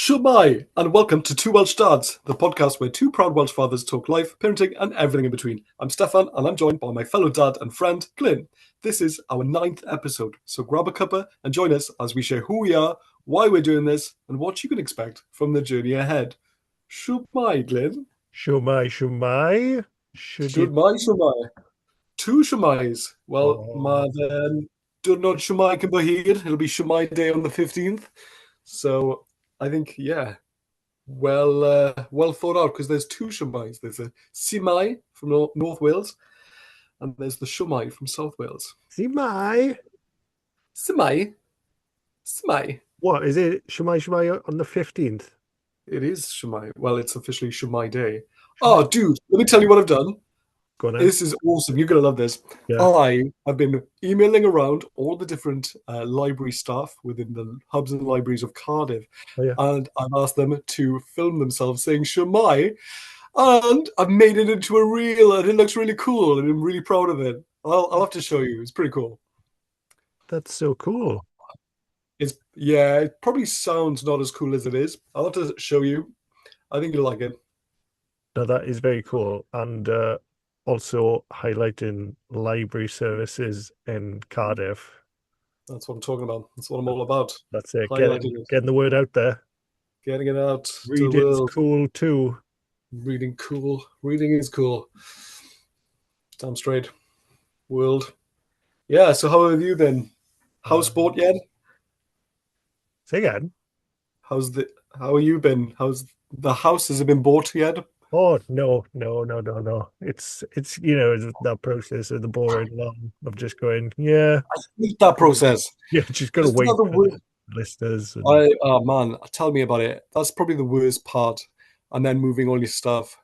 Shumai, and welcome to Two Welsh Dads, the podcast where two proud Welsh fathers talk life, parenting, and everything in between. I'm Stefan, and I'm joined by my fellow dad and friend, Glyn. This is our 9th episode, so grab a cuppa and join us as we share who we are, why we're doing this, and what you can expect from the journey ahead. Shumai, Glyn. Shumai. Shumai. Two Shumais. Well, Oh, my diwrnod Shumai can be here. It'll be Shumai Day on the 15th. So I think, yeah, well thought out because there's two Shumais. There's a Simai from North Wales, and there's the Shumai from South Wales. Simai. Simai, Simai. What is it? Shumai on the 15th. It is Shumai. Well, it's officially Shumai Day. Shumai. Oh, dude, let me tell you what I've done. Go on then. This is awesome. You're gonna love this. Yeah. I have been emailing around all the different library staff within the hubs and libraries of Cardiff, Oh, yeah. and I've asked them to film themselves saying Shumai, and I've made it into a reel, and it looks really cool, and I'm really proud of it. I'll have to show you. It's pretty cool. That's so cool. It probably sounds not as cool as it is. I'll have to show you. I think you'll like it. No, that is very cool. And also highlighting library services in Cardiff. That's what I'm talking about. That's what I'm all about. That's it. Highlighting it, Getting the word out there. getting it out to the Reading's world. cool too. Reading cool. Reading is cool. Damn straight. World. Yeah, so how have you been? House bought yet? Say again. How have you been? How's the house? Has it been bought yet? Oh no. It's it's that process of the boring long of just going, yeah, I hate that process. yeah, just gotta Just wait another for the word. listers and Oh man, tell me about it. That's probably the worst part. And then moving all your stuff.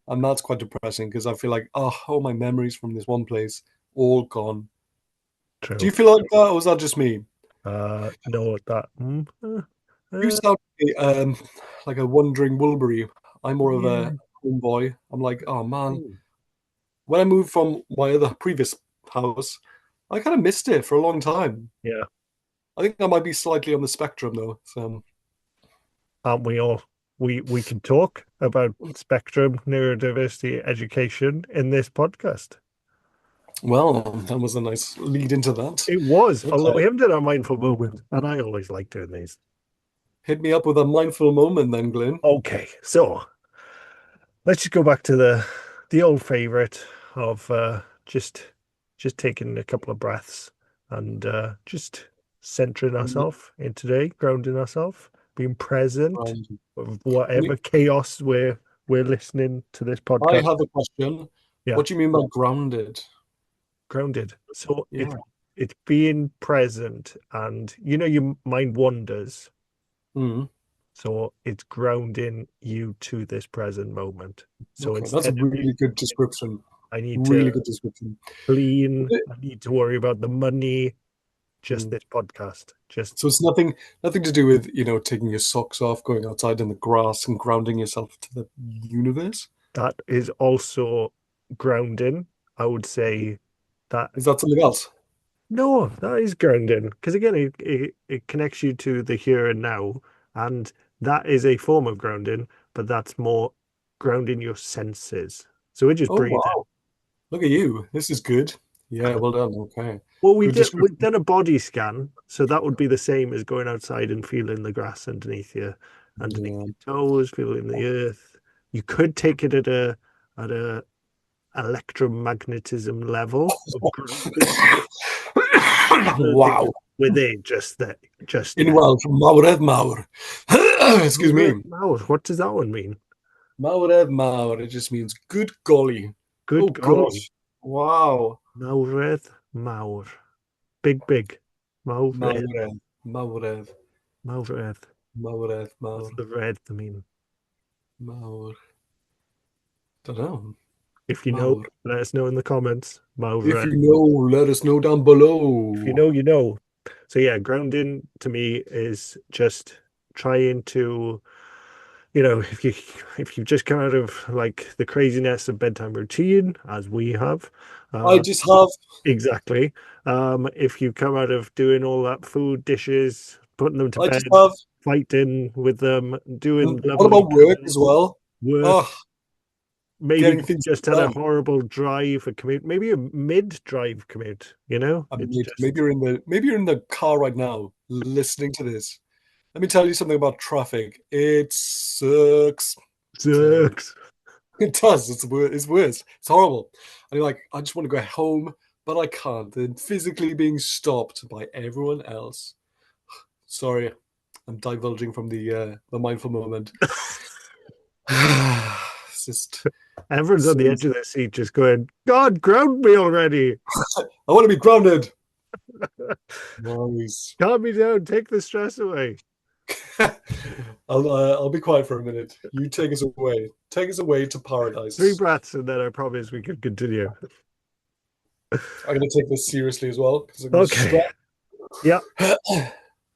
And that's quite depressing because I feel like, oh, all my memories from this one place, all gone. Do true. you feel like that, or is that just me? No, that You uh, sound like a wandering Wilbury. I'm more of yeah. a homeboy. I'm like, oh man, Mm. when I moved from my other previous house, I kind of missed it for a long time. Yeah, I think I might be slightly on the spectrum though. So, aren't we all? We can talk about spectrum neurodiversity education in this podcast. well, that was a nice lead into that. It was, although Okay. we haven't done our mindful moment, and I always like doing these. Hit me up with a mindful moment then, Glenn. Okay, so let's just go back to the old favorite of just taking a couple of breaths and just centering ourselves in today, grounding ourselves, being present Right. of We- whatever chaos we're listening to this I podcast. have a question. Yeah, What do you mean by grounded? grounded. So Yeah. it's being present, and your mind wanders. Mm. So it's grounding you to this present moment. So Okay, that's a instead of really good description. I need Really to good description. clean, I need to worry about the money, just Mm. this podcast. Just So it's nothing to do with, taking your socks off, going outside in the grass and grounding yourself to the universe. that is also grounding. I would say that Is that something else? no, that is grounding because again, it connects you to the here and now, and that is a form of grounding, but that's more grounding your senses. So we're just Oh breathing. wow. Look at you. This is good. Yeah, well done. Okay. Well, Good we've description. done a body scan, so that would be the same as going outside and feeling the grass underneath Yeah. your toes, feeling the earth. You could take it at a electromagnetism level of grounding. Other things Wow. within just that, just In there. Welsh, mawredd mawr. Excuse me. Mouth. What does that one mean? Mawredd mawr. It just means good golly. Oh Good golly. gosh. Wow. Mawredd mawr. Big. Mawredd. Mawredd. Mawredd. Mawredd. Mawredd What's mawr. the red mean? Mawr. Don't know. If you know, Mawr. let us know in the comments. If Mawredd. you know, let us know down If you below. know, you know. So yeah, grounding to me is just trying to, if you've just come out of like the craziness of bedtime routine, as we have, I uh, just have. exactly. If you come out of doing all that food, dishes, putting them to I just bed, have. fighting with them, doing What lovely about work as cuddles, well? work, Oh, maybe getting things just had a done. horrible drive, a commute, maybe a mid-drive commute, I It's mean, maybe just you're in the car right now listening to this. Let me tell you something about traffic. It sucks. So sucks. it does. It's worse. It's horrible. And you're like, I just want to go home, but I can't. Then physically being stopped by everyone else. Sorry, I'm divulging from the mindful moment. It's just Everyone's on so the edge of their seat just going, God, ground me already. I want to be grounded. Nice. Calm me down, take the stress away. I'll be quiet for a minute. You take us away. Take us away to Three paradise. breaths, and then I promise we can continue. I'm going to take this seriously as well because I'm going to Okay. stress. Yeah.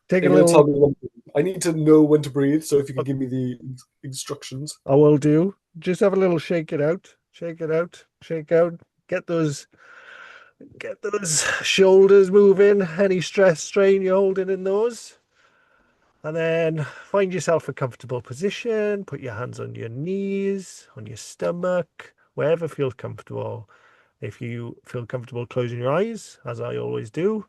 Take a You're going to tell little, me when I need to know when to breathe. So if you could give me the instructions. I will do. Just have a little shake it out. Shake it out. Shake out. Get those get those shoulders moving. Any stress, strain you're holding in those. And then find yourself a comfortable position. Put your hands on your knees, on your stomach, wherever feels comfortable. If you feel comfortable closing your eyes, as I always do,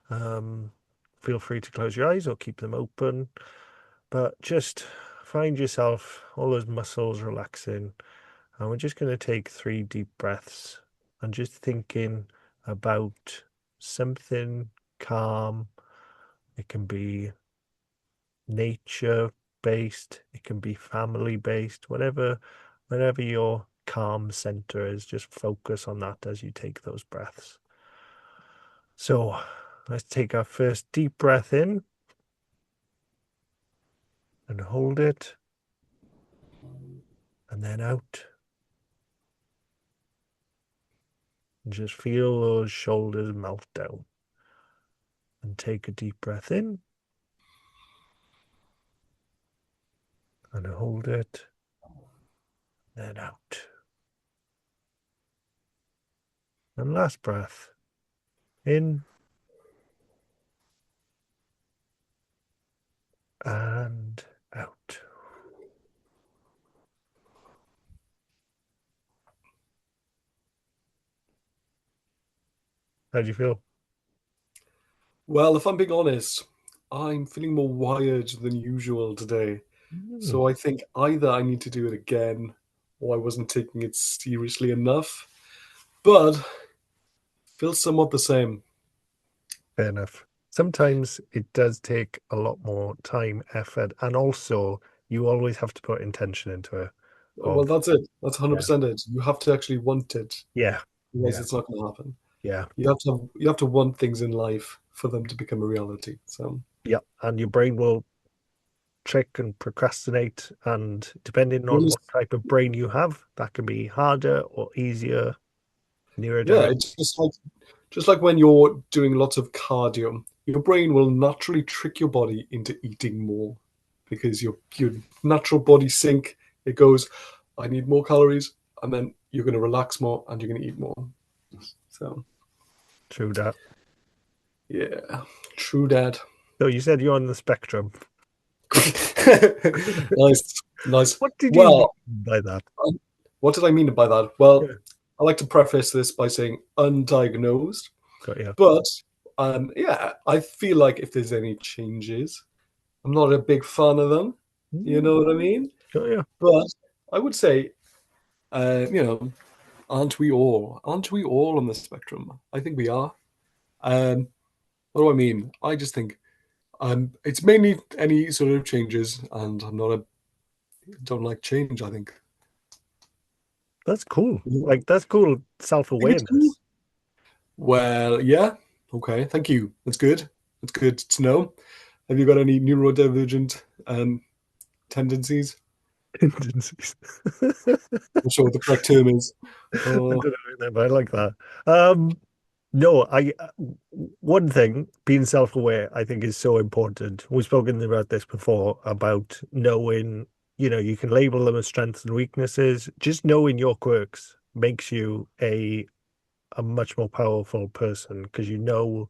um, feel free to close your eyes or keep them open. But just find yourself, all those muscles relaxing. And we're just going to take 3 deep breaths and just thinking about something calm. It can be nature based, it can be family based, whatever your calm center is, just focus on that as you take those breaths. So let's take our first deep breath in and hold it, and then out. And just feel those shoulders melt down. And take a deep breath in and hold it, then out. And last breath in and out. How do you feel? Well, if I'm being honest, I'm feeling more wired than usual today. Mm, So I think either I need to do it again or I wasn't taking it seriously enough. But feels somewhat the same. fair enough. Sometimes it does take a lot more time, effort, and also you always have to put intention into it. Well, Of that's it. That's yeah, 100% it. You have to actually want it. yeah, Otherwise, yeah, it's not going to happen. yeah, You have to want things in life for them to become a reality. So yeah. And your brain will trick and procrastinate, and depending on really, what type of brain you have, that can be harder or easier, yeah, neurodivergent. it's just like when you're doing lots of cardio, your brain will naturally trick your body into eating more because your natural body sync, it goes, I need more calories, and then you're going to relax more and you're going to eat more. So True that. yeah, true dad. So you said you're on the spectrum. Nice, nice. What did you mean Well, by that? what did I mean by that? Well, Yeah, I like to preface this by saying undiagnosed, got you. but yeah, I feel like if there's any changes, I'm not a big fan of them. You Mm, know what I mean? got you. But I would say, uh, you know, aren't we all? Aren't we all on the spectrum? I think we are. Um, what do I mean? I just think it's mainly any sort of changes, and I'm not a don't like change. I think. That's cool. You Like that's cool think it's cool? self-awareness. Well, yeah. Okay, thank you. That's good. That's good to know. Have you got any neurodivergent tendencies? Tendencies. I'm sure what the correct term is. I Oh, don't know, but I like that. No, one thing, being self-aware, I think is so important. We've spoken about this before about knowing, you can label them as strengths and weaknesses. Just knowing your quirks makes you a much more powerful person because you know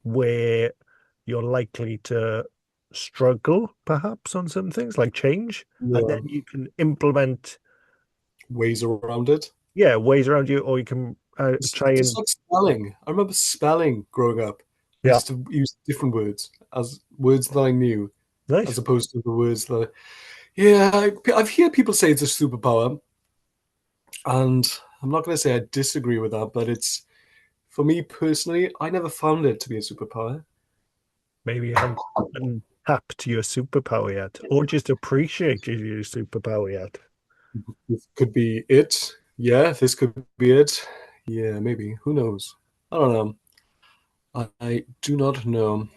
where you're likely to. struggle perhaps on some things like change, and then Yeah. you can implement, Ways around it. yeah, ways around you, or you can try Just and, like spelling. I remember spelling growing up. I yeah, used to use different words as words that I knew, as nice. opposed to the words that. Yeah, I've heard people say it's a superpower, and I'm not going to say I disagree with that, but it's for me personally, I never found it to be a superpower. Maybe you haven't untapped your superpower yet, or just appreciated your superpower yet. This could be it. Yeah, this could be it. Yeah, maybe. Who knows? I don't know. I do not know.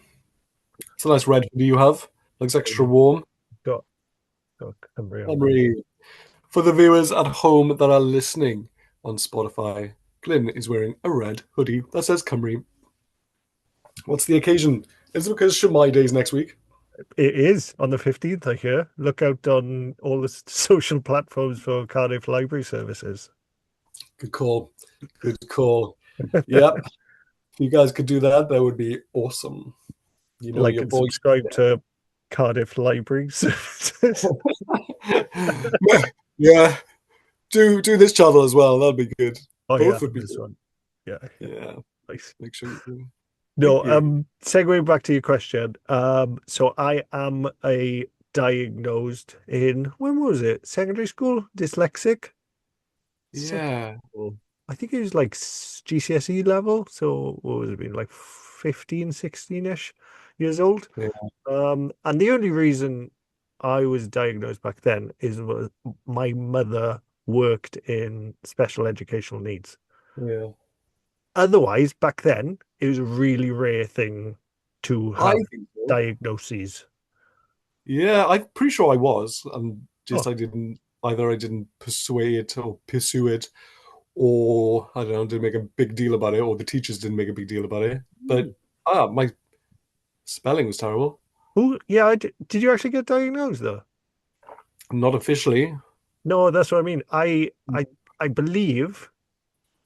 It's a nice red hoodie you have. Looks extra Maybe warm. got got Cymru on there. Memory. For the viewers at home that are listening on Spotify, Glyn is wearing a red hoodie that says Cymru. What's the occasion? Is it because Shemai Day's next week? It is on the 15th, I hear. Look out on all the social platforms for Cardiff Library Services. Good call. Good call. Yep. If you guys could do that, that would be awesome. You know Like your and boy. subscribe to Cardiff Library Services. Yeah. Do this channel as well. That'd be good. Oh yeah, Both would be this good. one. Yeah, yeah, Yeah. nice. Make sure you do. Thank No, you. segueing back to your question. So I am a diagnosed in, when was it? Secondary school? Dyslexic? Secondary Yeah. school. I think it was like GCSE level. So what was it been like 15, 16-ish years old? Yeah. And the only reason I was diagnosed back then is was my mother worked in special educational needs. Yeah. Otherwise, back then, it was a really rare thing to I have think so. diagnoses. Yeah, I'm pretty sure I was, and just Oh, I didn't either. I didn't pursue it, or I don't know, didn't make a big deal about it, or the teachers didn't make a big deal about it. But my spelling was terrible. who? Yeah, did you actually get diagnosed though? Not officially. No, that's what I mean. I believe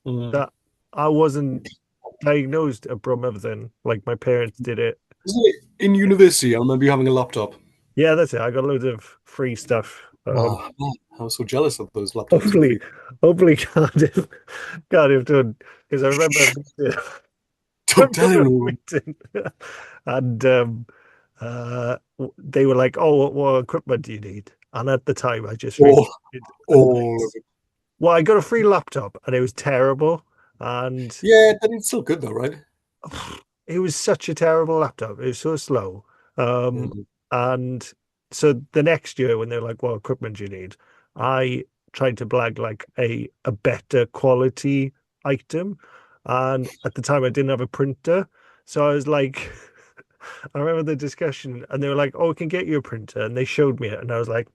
Mm. that I wasn't diagnosed at Bromotherton. Like my parents did it. Wasn't it in university? I remember you having a laptop. Yeah, that's it. I got loads of free stuff. Oh, man, I was so jealous of those laptops for Hopefully, free. hopefully Cardiff done because I remember I Don't tell remember a anyone. meeting and they were like, "Oh, what equipment do you need?" And at the time, I just really All, needed a all of nice. it. Well, I got a free laptop, and it was terrible, and Yeah, but it's still good though, right? it was such a terrible laptop. It was so slow. Yeah. Um, and so the next year, when they're like, "What equipment do you need?" I tried to blag like a better quality item, and at the time, I didn't have a printer, so I was like. I remember the discussion, and they were like, "Oh, we can get you a printer," and they showed me it, and I was like,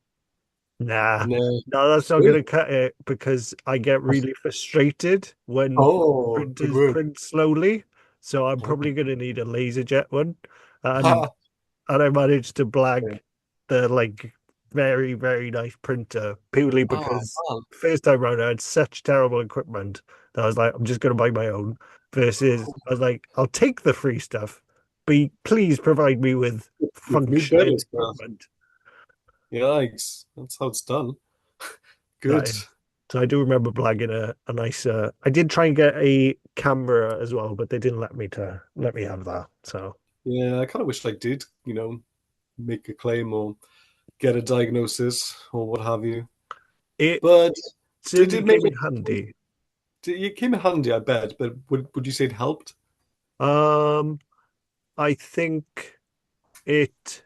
"Nah, No. no, that's not Good. gonna cut it because I get really frustrated when Oh, good printers word. print slowly. So I'm probably gonna need a LaserJet one." And Ha. and I managed to Yeah. blag the like very, very nice printer purely Oh, because man. first time round I had such terrible equipment that I was like, I'm just gonna buy my own. Versus I was like, I'll take the free stuff, but please provide me with Give me better functioning stuff. equipment. Yikes. That's how it's done. That Good. is. So I do remember blagging a nice I did try and get a camera as well, but they didn't let me have that. So Yeah, I kind of wish I did, make a claim or get a diagnosis or what have you. it But did certainly it make came in it, handy. it came in handy, I bet, but would you say it helped? Um I think it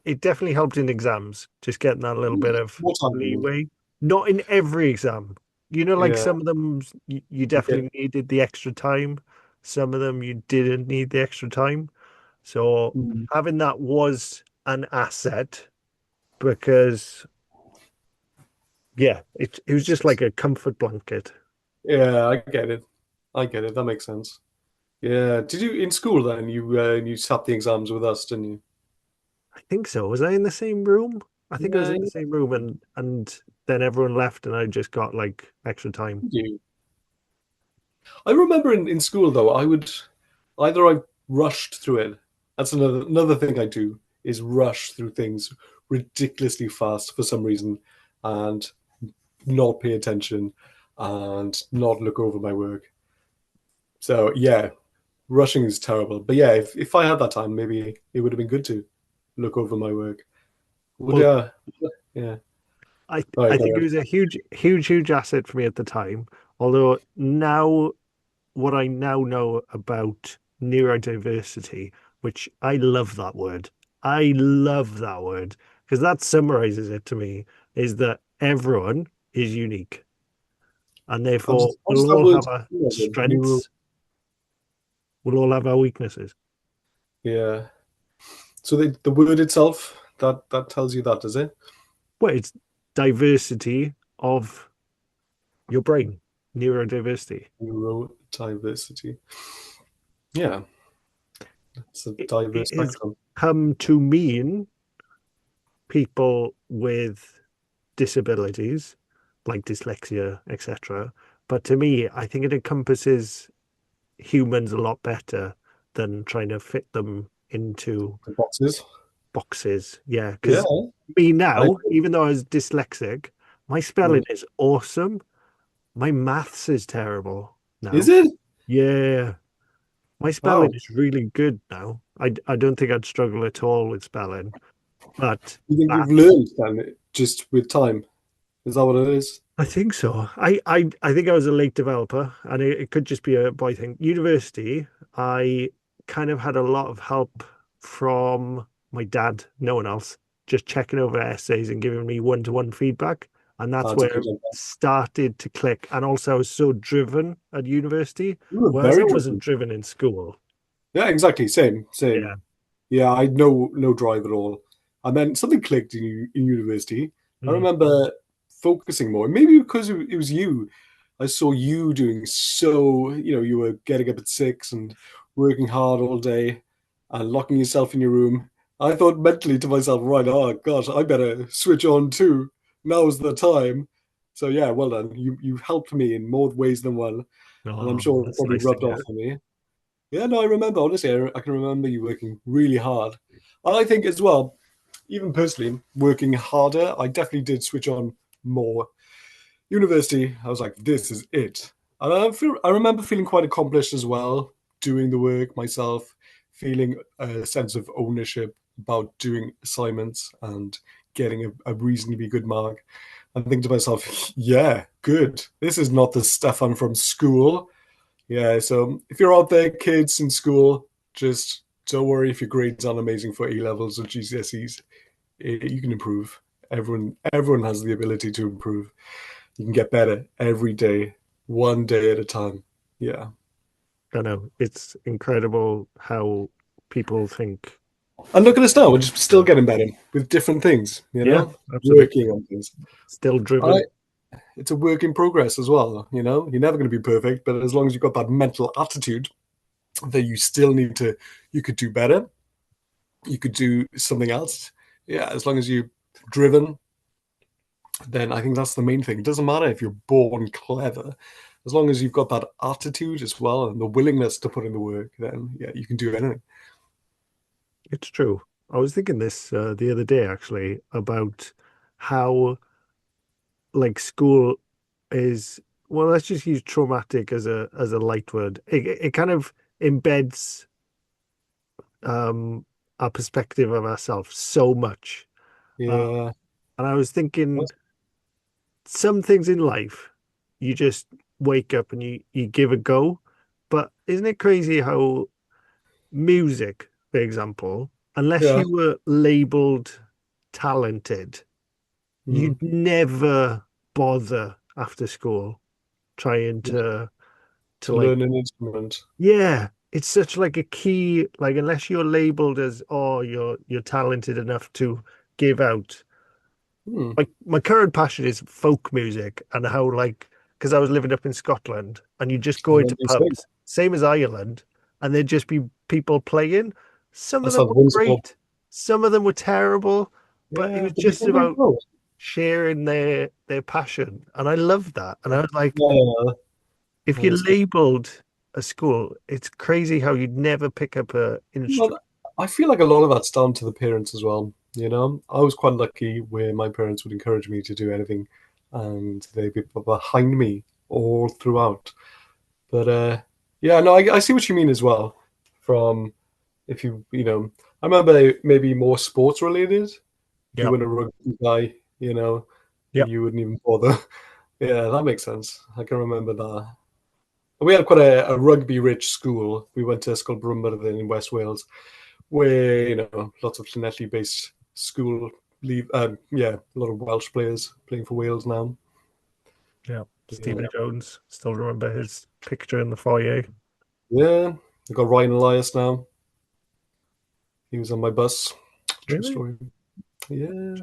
it definitely helped in exams, just getting that little bit of More time you need. leeway. Not in every exam. You know, like Yeah, some of them you you get definitely needed the extra time. Some of them you didn't need the extra time. So mm, having that was an asset because yeah, it was just like a comfort blanket. yeah, I get it. I get it. That makes sense. Yeah. Did you in school then? You sat the exams with us, didn't you? I think so. Was I in the same room? I think I was Yeah, in the same room and then everyone left and I just got like extra time. you. I remember in school though, I rushed through it That's another thing I do is rush through things ridiculously fast for some reason and not pay attention and not look over my work. So yeah, rushing is terrible. But yeah, if I had that time, maybe it would have been good to look over my work. Would Well, yeah. I All I right, think it go was a huge asset for me at the time. Although now, what I now know about neurodiversity, which I love that word. I love that word because that summarizes it to me, is that everyone is unique and therefore How does we'll that all word? have our Yeah, the neuro. strengths, we'll all have our weaknesses. Yeah. So the word itself that tells you that, does it? Well, it's diversity of your brain, neurodiversity. Neurodiversity. Yeah, it's a diverse It has spectrum. come to mean people with disabilities like dyslexia, etc. But to me, I think it encompasses humans a lot better than trying to fit them into The boxes. boxes. Yeah, Yeah, because me I now, agree. even though I was dyslexic, my spelling Mm. is awesome. My maths is terrible Is now. it? Yeah, my spelling Wow. is really good now. I don't think I'd struggle at all with spelling, but You think you've maths. learned then just with time? Is that what it is? I think so. I think I was a late developer, and it could just be a boy thing. University, I kind of had a lot of help from my dad, no one else, just checking over essays and giving me one-to-one feedback. And that's That's a where good it idea. started to click. And also, I was so driven at university, You were whereas I very wasn't driven. driven in school. Yeah, exactly. Same, same. Yeah. Yeah, I had no drive at all. And then something clicked in university. I Mm. remember focusing more. Maybe because it was you. I saw you doing so, you were getting up at 6 and working hard all day and locking yourself in your room. I thought mentally to myself, right, oh gosh, I better switch on too. Now's the time. So yeah, well done. You helped me in more ways than one, and I'm Oh, sure it that's probably nice to rubbed hear. off on me. Yeah, no, I remember. Honestly, I can remember you working really hard. And I think as well, even personally, working harder, I definitely did switch on more. University, I was like, this is it. And I remember feeling quite accomplished as well, doing the work myself, feeling a sense of ownership about doing assignments and getting a reasonably good mark. And think to myself, yeah, good. This is not the stuff I'm from school. Yeah, so if you're out there, kids in school, just don't worry if your grades aren't amazing for A levels or GCSEs. You can improve. Everyone has the ability to improve. You can get better every day, one day at a time. Yeah. I know it's incredible how people think. And look at us now, we're just still Yeah, getting better with different things, yeah, absolutely. working on things. Still I, driven. it's a work in progress as well. You're never going to be perfect, but as long as you've got that mental attitude that you still need to, you could do better, you could do something else. Yeah, as long as you're driven, then I think that's the main thing. It doesn't matter if you're born clever, as long as you've got that attitude as well and the willingness to put in the work, then yeah, you can do anything. It's true. I was thinking this the other day actually about how like school is, well, let's just use traumatic as a light word. It kind of embeds um our perspective of ourselves so much. Uh, Yeah. and I was thinking some things in life you just wake up and you give a go. But isn't it crazy how music, for example, unless Yeah. you were labeled talented, Mm. you'd never bother after school trying to To like, learn an instrument. yeah, it's such like a key, like unless you're labeled as, oh, you're talented enough to give out. Hmm. My current passion is folk music and how like, because I was living up in Scotland and you just go And then into you sing. pubs, same as Ireland, and there'd just be people playing. Some of That them sounds were whimsical. great, some of them were terrible, but it Yeah, was but you just can do about both. sharing their passion. And I love that. And I was like, Yeah, if you're that's good. labeled a school, it's crazy how you'd never pick up a Well, instrument. I feel like a lot of that's down to the parents as well. I was quite lucky where my parents would encourage me to do anything, and they'd be behind me all throughout. But yeah, no, I see what you mean as well. From if I remember maybe more sports related. If you Yep. were a rugby guy, Yep. you wouldn't even bother. Yeah, that makes sense. I can remember that. We had quite a rugby-rich school. We went to a school Brumberthen in West Wales, where lots of Llanelli-based school leave. Yeah, a lot of Welsh players playing for Wales now. Yep. Yeah, Stephen Jones. Still remember his picture in the foyer. yeah. I got Ryan Elias now. He was on my bus. True Really? story. Yeah,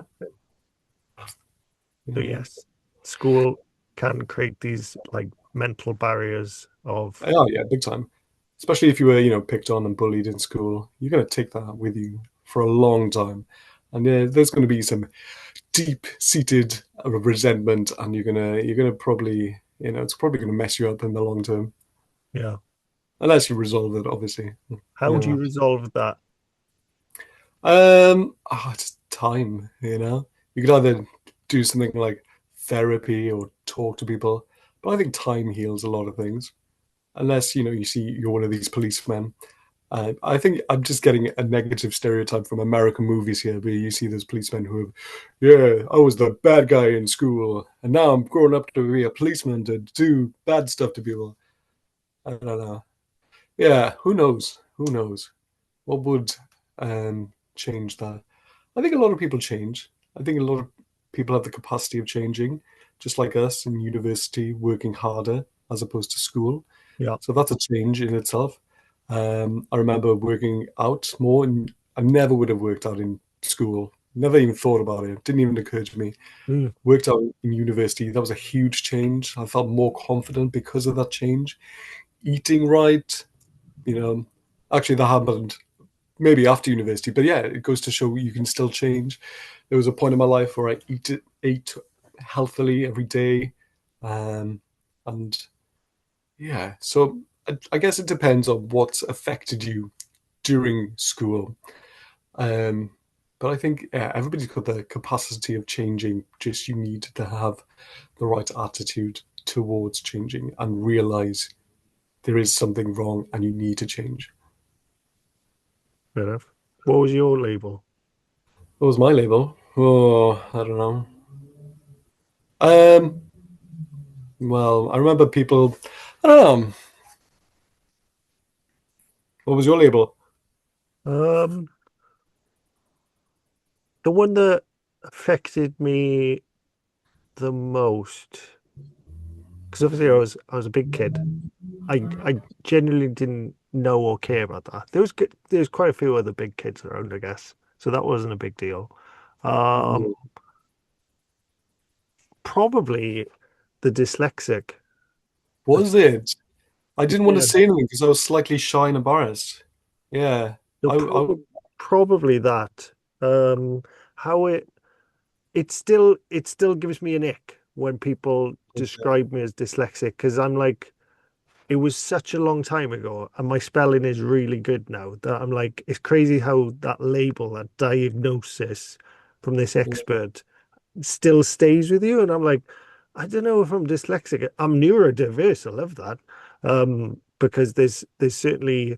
So yeah. yes, school can create these like mental barriers of Oh, yeah, big time. Especially if you were, picked on and bullied in school, you're going to take that with you for a long time. And yeah, there's going to be some deep-seated resentment, and you're gonna probably, it's probably going to mess you up in the long term, yeah. unless you resolve it, obviously. How would you resolve that? It's time. You could either do something like therapy or talk to people, but I think time heals a lot of things. Unless you see you're one of these policemen. I think I'm just getting a negative stereotype from American movies here, where you see those policemen who have, yeah, I was the bad guy in school, and now I'm growing up to be a policeman to do bad stuff to people. I don't know. Yeah, who knows? Who knows? What would change that? I think a lot of people change. I think a lot of people have the capacity of changing, just like us in university, working harder as opposed to school. Yeah. So that's a change in itself. I remember working out more, and I never would have worked out in school. Never even thought about it. Didn't even occur to me. Mm, Worked out in university. That was a huge change. I felt more confident because of that change. Eating right, you know, actually that happened maybe after university, but yeah, it goes to show you can still change. There was a point in my life where I ate healthily every day, um, and yeah, so I guess it depends on what's affected you during school. Um, but I think yeah, everybody's got the capacity of changing. Just you need to have the right attitude towards changing and realize there is something wrong and you need to change. fair enough. What was your label? What was my label? Oh, I don't know. Um, well, I remember people. I don't know. What was your label? Um, the one that affected me the most, because obviously I was a big kid. I genuinely didn't know or care about that. There's quite a few other big kids around, I guess. So that wasn't a big deal. Um, Yeah. Probably the dyslexic. The, Was it? I didn't want to yeah, say anything because I was slightly shy and embarrassed. Yeah, no, I probably that. Um, how it still gives me an ick when people describe me as dyslexic because I'm like, it was such a long time ago, and my spelling is really good now that I'm like, it's crazy how that label, that diagnosis from this expert still stays with you. And I'm like, I don't know if I'm dyslexic. I'm neurodiverse. I love that. Because there's certainly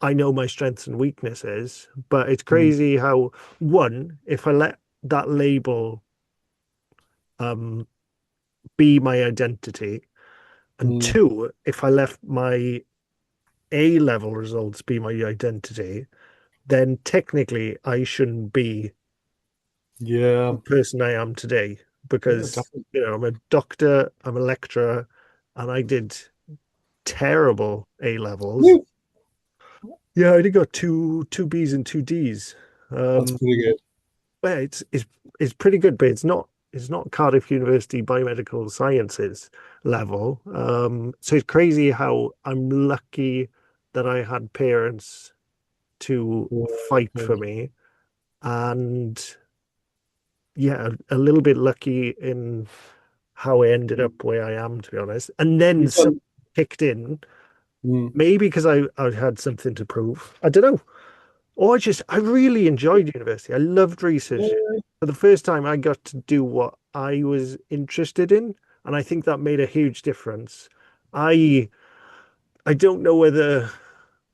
I know my strengths and weaknesses, but it's Mm, crazy how one, if I let that label um be my identity, and mm, two, if I left my A level results be my identity, then technically I shouldn't be yeah, the person I am today yeah, because, definitely. I'm a doctor, I'm a lecturer, and I did terrible A levels. Woo! Yeah, I only got two B's and two D's. That's Um, pretty good. well, it's pretty good, but it's not Cardiff University Biomedical Sciences level. So it's crazy how I'm lucky that I had parents to Yeah, fight yeah. for me, and yeah, a little bit lucky in how I ended up where I am, to be honest. And then You've some done. kicked in, Mm, maybe because I had something to prove. I don't know. I really enjoyed university. I loved research. Yeah. For the first time, I got to do what I was interested in, and I think that made a huge difference. I I don't know whether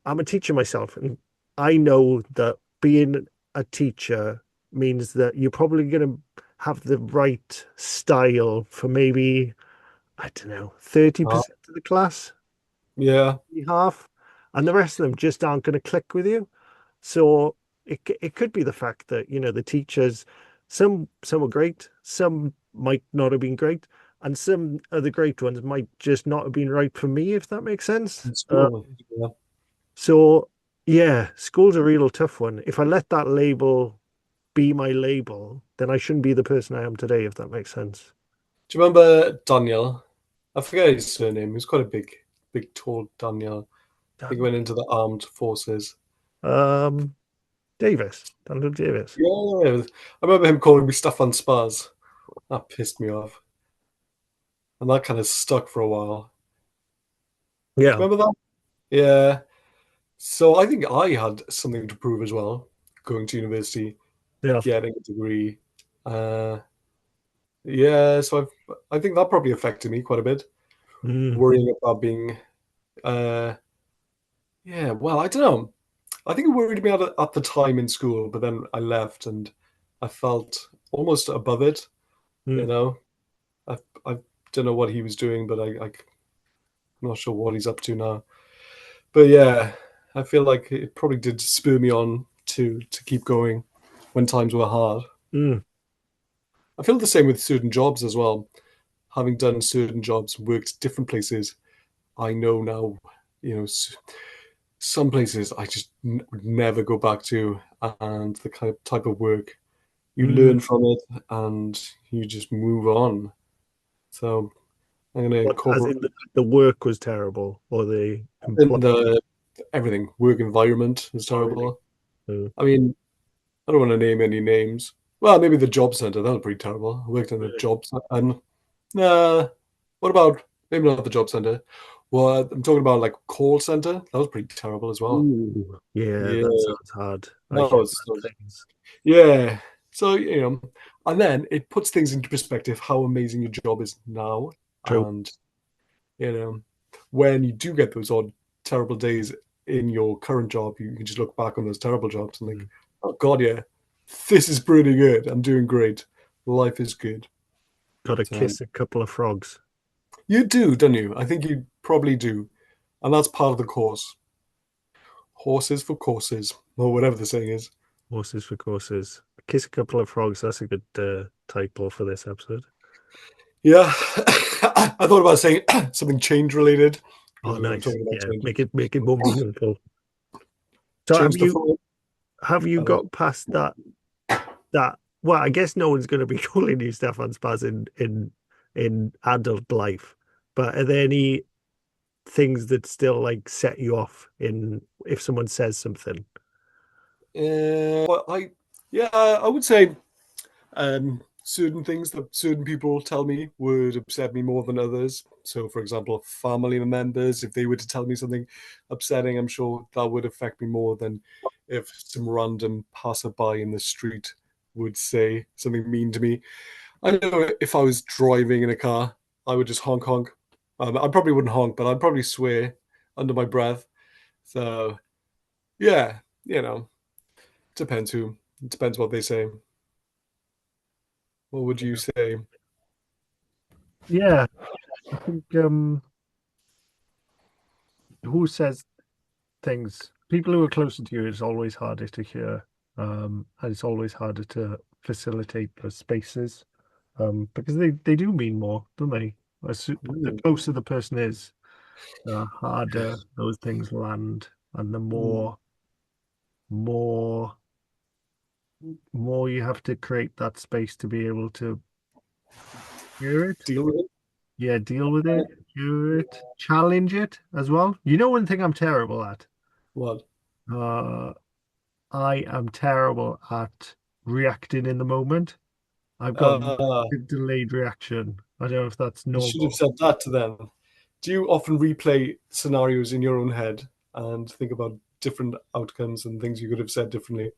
I'm a teacher myself, and I know that being a teacher means that you're probably going to have the right style for maybe, I don't know, Uh, 30% of the class, yeah. maybe half, and the rest of them just aren't going to click with you. So it could be the fact that, the teachers, some are great, some might not have been great, and some of the great ones might just not have been right for me, if that makes sense. In school. Yeah. So yeah, school's a real tough one. If I let that label be my label, then I shouldn't be the person I am today, if that makes sense. Do you remember Daniel? I forget his surname. He was quite a big, tall Daniel. I think he Dan, went into the armed forces. um, Daniel Davis. Yeah, I remember him calling me stuff on spars. That pissed me off, and that kind of stuck for a while. Do Yeah, you remember that? Yeah. So I think I had something to prove as well, going to university, yeah. getting a degree. Uh, yeah, so I think that probably affected me quite a bit, Mm, worrying about being. Uh, yeah, well, I don't know. I think it worried me at the time in school, but then I left and I felt almost above it. You mm, know, I don't know what he was doing, but I'm not sure what he's up to now. But yeah, I feel like it probably did spur me on to keep going when times were hard. mm. I feel the same with certain jobs as well. Having done certain jobs, worked different places, I know now, some places I just would never go back to, and the kind of type of work you Mm. learn from it and you just move on. So I'm going to What, as incorporate in the work was terrible, or the in employee? the everything. Work environment is Oh, really? terrible. Mm. I mean, I don't want to name any names. Well, maybe the job center. That was pretty terrible. I worked in the Really? job center. And what about maybe not the job center? Well, I'm talking about like call center. That was pretty terrible as well. Ooh, yeah, Yeah, that sounds hard. I that hear was bad things. yeah. So and then it puts things into perspective how amazing your job is now, True. and you know when you do get those odd terrible days in your current job, you can just look back on those terrible jobs and think, Mm. oh God, yeah, this is pretty good. I'm doing great. Life is good. Got to So kiss a couple of frogs. you do, don't you? I think you probably do, and that's part of the course. Horses for courses, or whatever the saying is. Horses for courses. Kiss a couple of frogs. That's a good title for this episode. Yeah, I thought about saying something change related Oh, because we were nice. talking about Yeah, change. make it more meaningful. So Change the phone. have you I don't got past that? Well, I guess no one's going to be calling you Stefan Spaz in adult life, but are there any things that still like set you off in if someone says something? Well, yeah, I would say certain things that certain people tell me would upset me more than others. So, for example, family members, if they were to tell me something upsetting, I'm sure that would affect me more than if some random passerby in the street would say something mean to me. I know if I was driving in a car, I would just honk honk. I probably wouldn't honk, but I'd probably swear under my breath. So yeah, depends who. It depends what they say. What would you say? Yeah, I think who says things. People who are closer to you is always harder to hear, and it's always harder to facilitate the spaces, because they do mean more, don't they? The Mm, closer the person is, the harder those things land, and the mm. more more you have to create that space to be able to hear it. Deal with it. Yeah, deal with it, hear it, challenge it as well. You know, one thing I'm terrible at. What? Uh, I am terrible at reacting in the moment. I've got Uh, delayed reaction. I don't know if that's you should have normal. said that to them. Do you often replay scenarios in your own head and think about different outcomes and things you could have said differently.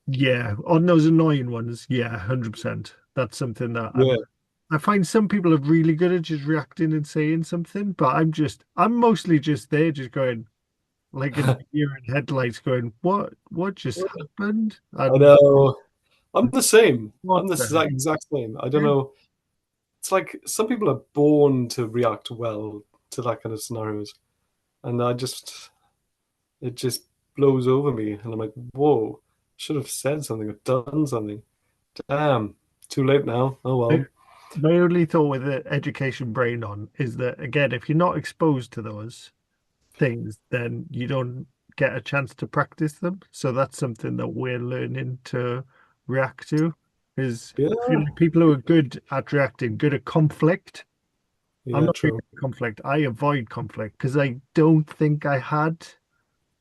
Yeah, on those annoying ones, yeah, 100%. That's something that Yeah. I find some people are really good at just reacting and saying something, but I'm mostly just there, just going like a deer in headlights, going, what just happened? I And know. I'm the same. what I'm the the exact same. I don't heck? know. It's like some people are born to react well to that kind of scenarios, and it just blows over me, and I'm like, whoa, should have said something or done something. Damn, too late now. Oh My, well. my only thought with the education brain on is that again, if you're not exposed to those things, then you don't get a chance to practice them. So that's something that we're learning to react to. Is I feel Yeah, like people who are good at reacting, good at conflict. I'm yeah, not very true. good at conflict. I avoid conflict because I don't think I had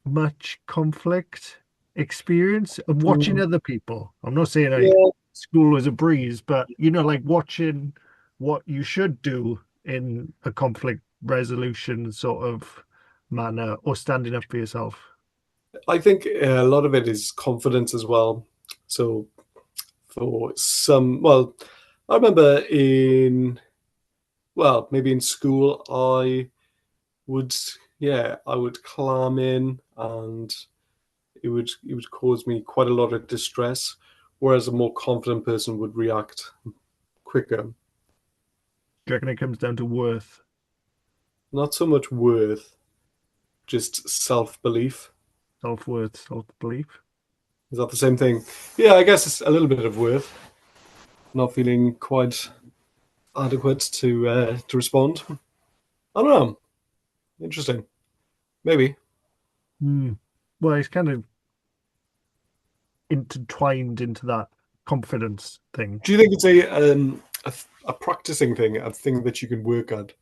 much conflict experience of watching Mm, other people. I'm not saying I yeah, school was a breeze, but like watching what you should do in a conflict resolution sort of manner or standing up for yourself. I think a lot of it is confidence as well. So for some, well, I remember maybe in school, would, I would clam in, and it would cause me quite a lot of distress, whereas a more confident person would react quicker. Do you reckon it comes down to worth, Not so much worth, just self-belief. self-worth, self-belief? Is that the same thing? Yeah, I guess it's a little bit of worth. Not feeling quite adequate to respond. I don't know. Interesting. Maybe. Hmm. Well, it's kind of intertwined into that confidence thing. Do you think it's a practicing thing, a thing that you can work at?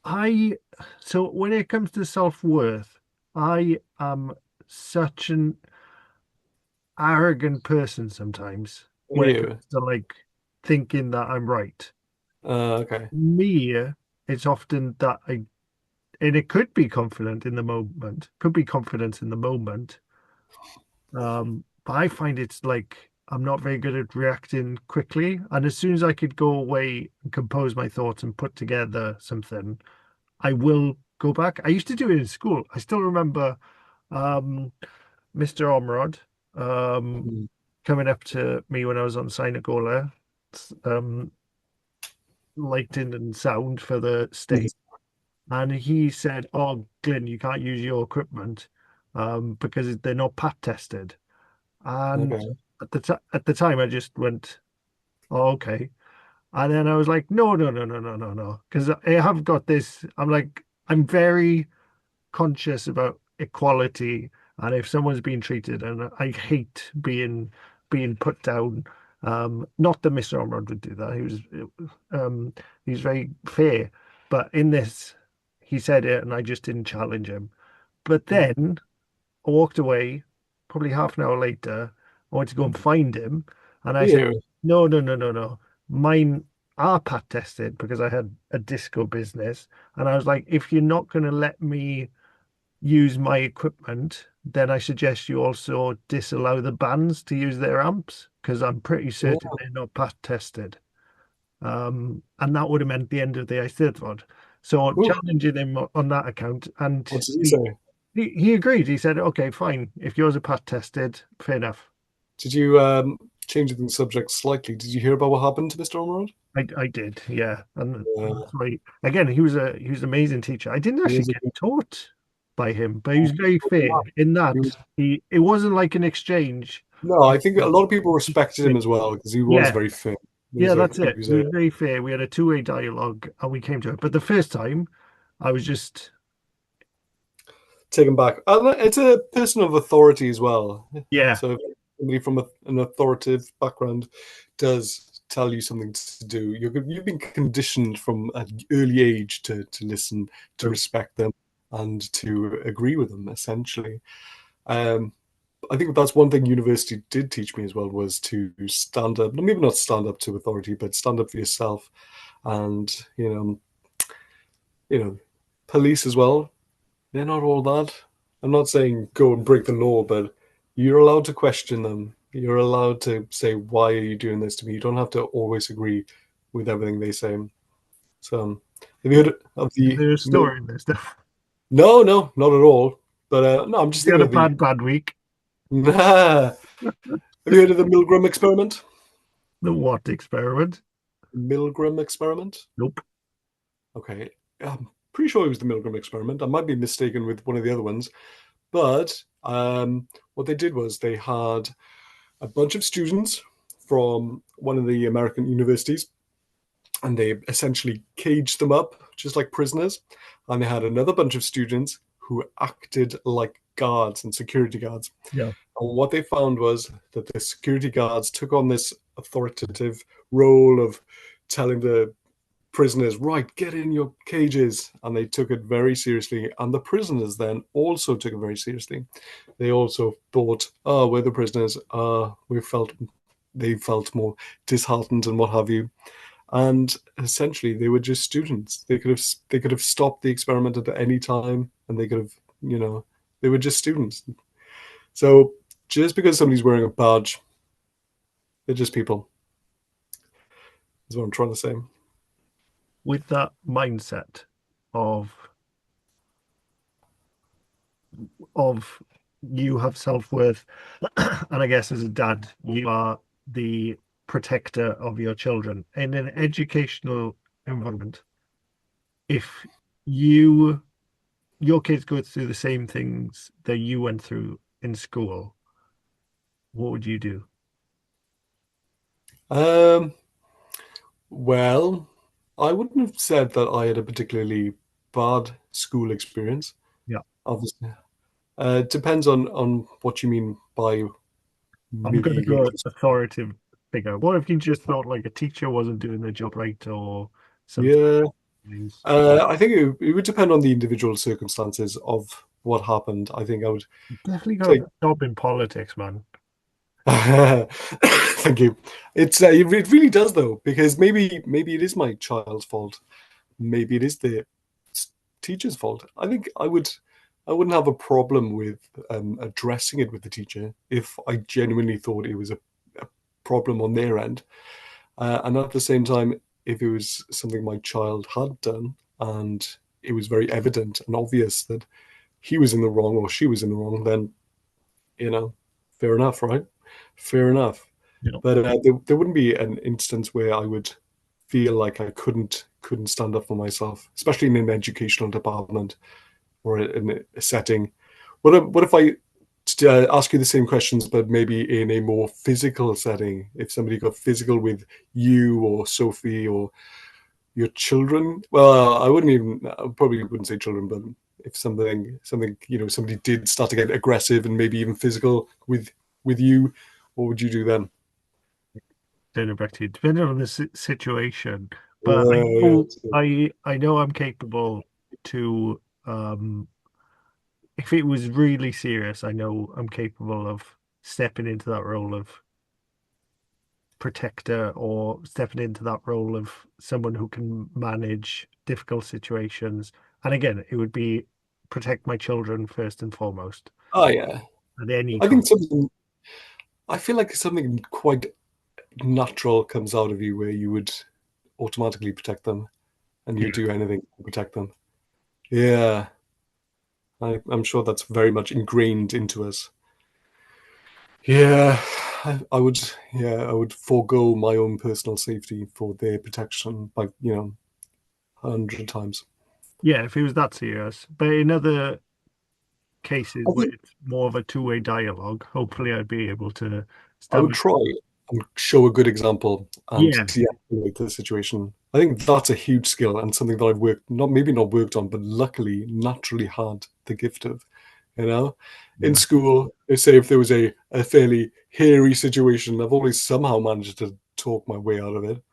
I so when it comes to self-worth, I am such an arrogant person sometimes Are when it you? comes to like thinking that I'm right. Okay. Me, it's often that and it could be confident in the moment, could be confidence in the moment. But I find it's like I'm not very good at reacting quickly. And as soon as I could go away and compose my thoughts and put together something, I will go back. I used to do it in school. I still remember um, Mr. Omrod Mm. coming up to me when I was on Synagola, um, lighting and sound for the stage. And he said, "Oh, Glyn, you can't use your equipment because they're not pat tested." And Okay. at the time, I just went, "Oh, okay." And then I was like, "No, no, no, no, no, no, no," because I have got this. I'm very conscious about equality, and if someone's being treated, and I hate being put down. Not that Mr. Ormond would do that. Um, he was very fair, but in this, he said it, and I just didn't challenge him. But Mm. then I walked away. Probably half an hour later, I went to go and find him, and I said, You. "No, no, no, no, no. Mine are pat tested because I had a disco business." And I was like, "If you're not going to let me use my equipment, then I suggest you also disallow the bands to use their amps because I'm pretty certain Yeah. they're not pat tested." And that would have meant the end of the Eisteddfod. So Ooh, challenging him on that account, and what did he he, say? he, he agreed. He said, "Okay, fine. If yours are pat tested, fair enough." Did you change the subject slightly? Did you hear about what happened to Mr. Ormerod? I did, yeah, and Yeah, that's why. Again, he was an amazing teacher. I didn't he actually was a get taught by him, but he was very good fair man. in He that was, it wasn't like an exchange. no, He I think a lot of people respected him said, as well because he was yeah, very fit. yeah, that's He it. was He a was very fair. We had a two-way dialogue, and we came to it. But the first time, I was just, taken back. And it's a person of authority as well. yeah, So if somebody from an authoritative background does tell you something to do, you've been conditioned from an early age to listen, to true. respect them, and to agree with them, essentially. Um, I think that's one thing university did teach me as well was to stand up, maybe not stand up to authority, but stand up for yourself. And you know, police as well. They're not all that. I'm not saying go and break the law, but you're allowed to question them. You're allowed to say, why are you doing this to me? You don't have to always agree with everything they say. So, have you heard of Is the there a Mil? story in this stuff? No, no, not at all. But no, I'm just You had thinking a of the. bad week. Nah. Have you heard of the Milgram experiment? The what experiment? Milgram experiment? Nope. Okay. I'm pretty sure it was the Milgram experiment. I might be mistaken with one of the other ones. But what they did was they had a bunch of students from one of the American universities, and they essentially caged them up just like prisoners. And they had another bunch of students who acted like guards and security guards. Yeah. And what they found was that the security guards took on this authoritative role of telling the prisoners, right, get in your cages. And they took it very seriously. And the prisoners then also took it very seriously. They also thought, oh, we're the prisoners. They felt more disheartened and what have you. And essentially, they were just students. They could have stopped the experiment at any time, and they could have, they were just students. So just because somebody's wearing a badge, they're just people. Is what I'm trying to say. With that mindset of of you have self-worth, and I guess as a dad, you are the protector of your children in an educational environment. If you your kids go through the same things that you went through in school, what would you do? Um, well, I wouldn't have said that I had a particularly bad school experience. Yeah, Obviously, it depends on what you mean by I'm me going to going go through. authoritative figure. What if you just thought like a teacher wasn't doing their job right or something? Yeah, I think it would depend on the individual circumstances of what happened. I think I would Definitely got take. a job in politics, man. Thank you. It really does though, because maybe it is my child's fault. Maybe it is the teacher's fault. I wouldn't have a problem with addressing it with the teacher if I genuinely thought it was a problem on their end. And at the same time, if it was something my child had done and it was very evident and obvious that he was in the wrong or she was in the wrong, then, you know, fair enough, right? Fair enough. You know, But there wouldn't be an instance where I would feel like I couldn't stand up for myself, especially in an educational department or in a setting. What if I ask you the same questions, but maybe in a more physical setting? If somebody got physical with you or Sophie or your children, well, I probably wouldn't say children, but if something, somebody did start to get aggressive and maybe even physical with you, what would you do then? turn it back to you, depending on the situation. But I Yeah, know I know I'm capable to if it was really serious, I know I'm capable of stepping into that role of protector or stepping into that role of someone who can manage difficult situations. And again, it would be protect my children first and foremost oh yeah. at any I think cost. something. I feel like something quite natural comes out of you where you would automatically protect them and you Yeah. do anything to protect them. Yeah, I'm sure that's very much ingrained into us. Yeah, I would. Yeah, I would forego my own personal safety for their protection by 100 times. Yeah, if it was that serious. But in other cases I where think it's more of a two-way dialogue, hopefully I'd be able to I would establish. try and show a good example and Yeah, de-escalate the situation. I think that's a huge skill and something that I've worked not maybe not worked on, but luckily naturally had the gift of. You know, in yeah. school, they say if there was a fairly hairy situation, I've always somehow managed to talk my way out of it.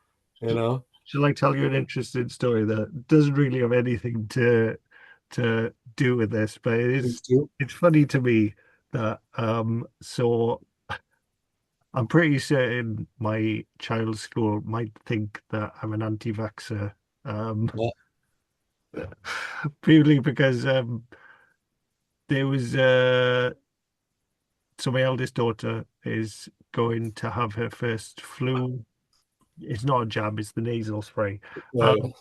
You know, Shall I tell you an interesting story that doesn't really have anything to do with this, but please do. it's funny to me that so I'm pretty certain my child's school might think that I'm an anti-vaxxer. Um Yeah. purely because there was so my eldest daughter is going to have her first flu. It's not a jab, it's the nasal spray. Yeah. Um,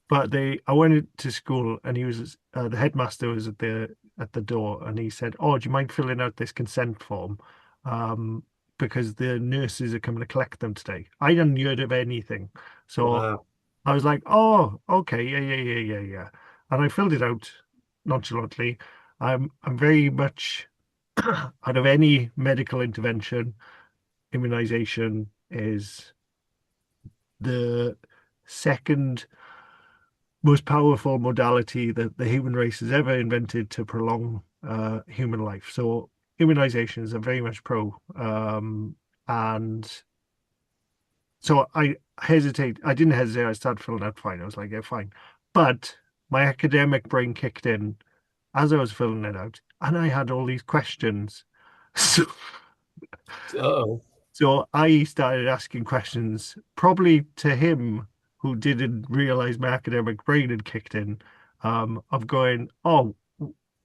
but I went to school and he was the headmaster was at the door and he said, "Oh, do you mind filling out this consent form? Um, because the nurses are coming to collect them today." I hadn't heard of anything, so Wow. I was like, "Oh, okay, yeah, yeah, yeah, yeah, yeah," and I filled it out nonchalantly. I'm very much out of any medical intervention, immunization is the second most powerful modality that the human race has ever invented to prolong human life. So immunizations are very much pro. And so I didn't hesitate. I started filling out fine. I was like, yeah, fine. But my academic brain kicked in as I was filling it out, and I had all these questions. So Uh-oh. So I started asking questions, probably to him who didn't realize my academic brain had kicked in, of going, oh,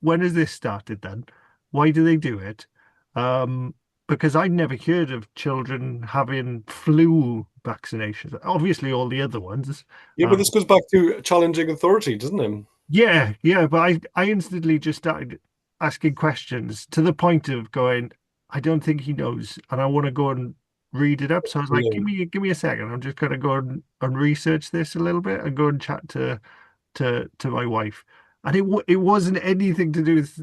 when has this started then? Why do they do it? Um, because I'd never heard of children having flu vaccinations. Obviously, all the other ones. Yeah, but this goes back to challenging authority, doesn't it? Yeah, yeah, but I instantly just started asking questions to the point of going, I don't think he knows, and I want to go and read it up. So I was like, Brilliant. give me a second. I'm just gonna go and research this a little bit and go and chat to my wife. And it wasn't anything to do with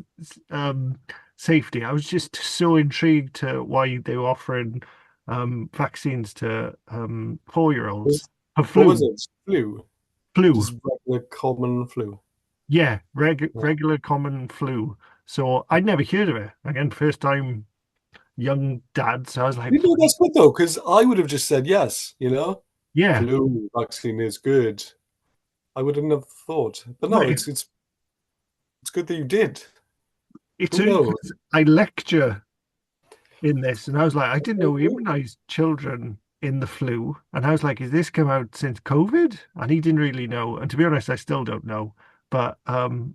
safety. I was just so intrigued to why they were offering vaccines to 4-year-olds for What was flu. it? Flu. Flu. Just regular common flu. Yeah, Yeah. regular common flu. So I'd never heard of it. Again, first time young dad. So I was like, You know, that's good though, because I would have just said yes, yeah, flu vaccine is good. I wouldn't have thought. But well, no, it's good that you did. it's Who only knows? because I lecture in this, and I was like, I didn't know we immunized children in the flu, and I was like, has this come out since COVID? And he didn't really know. And to be honest, I still don't know. But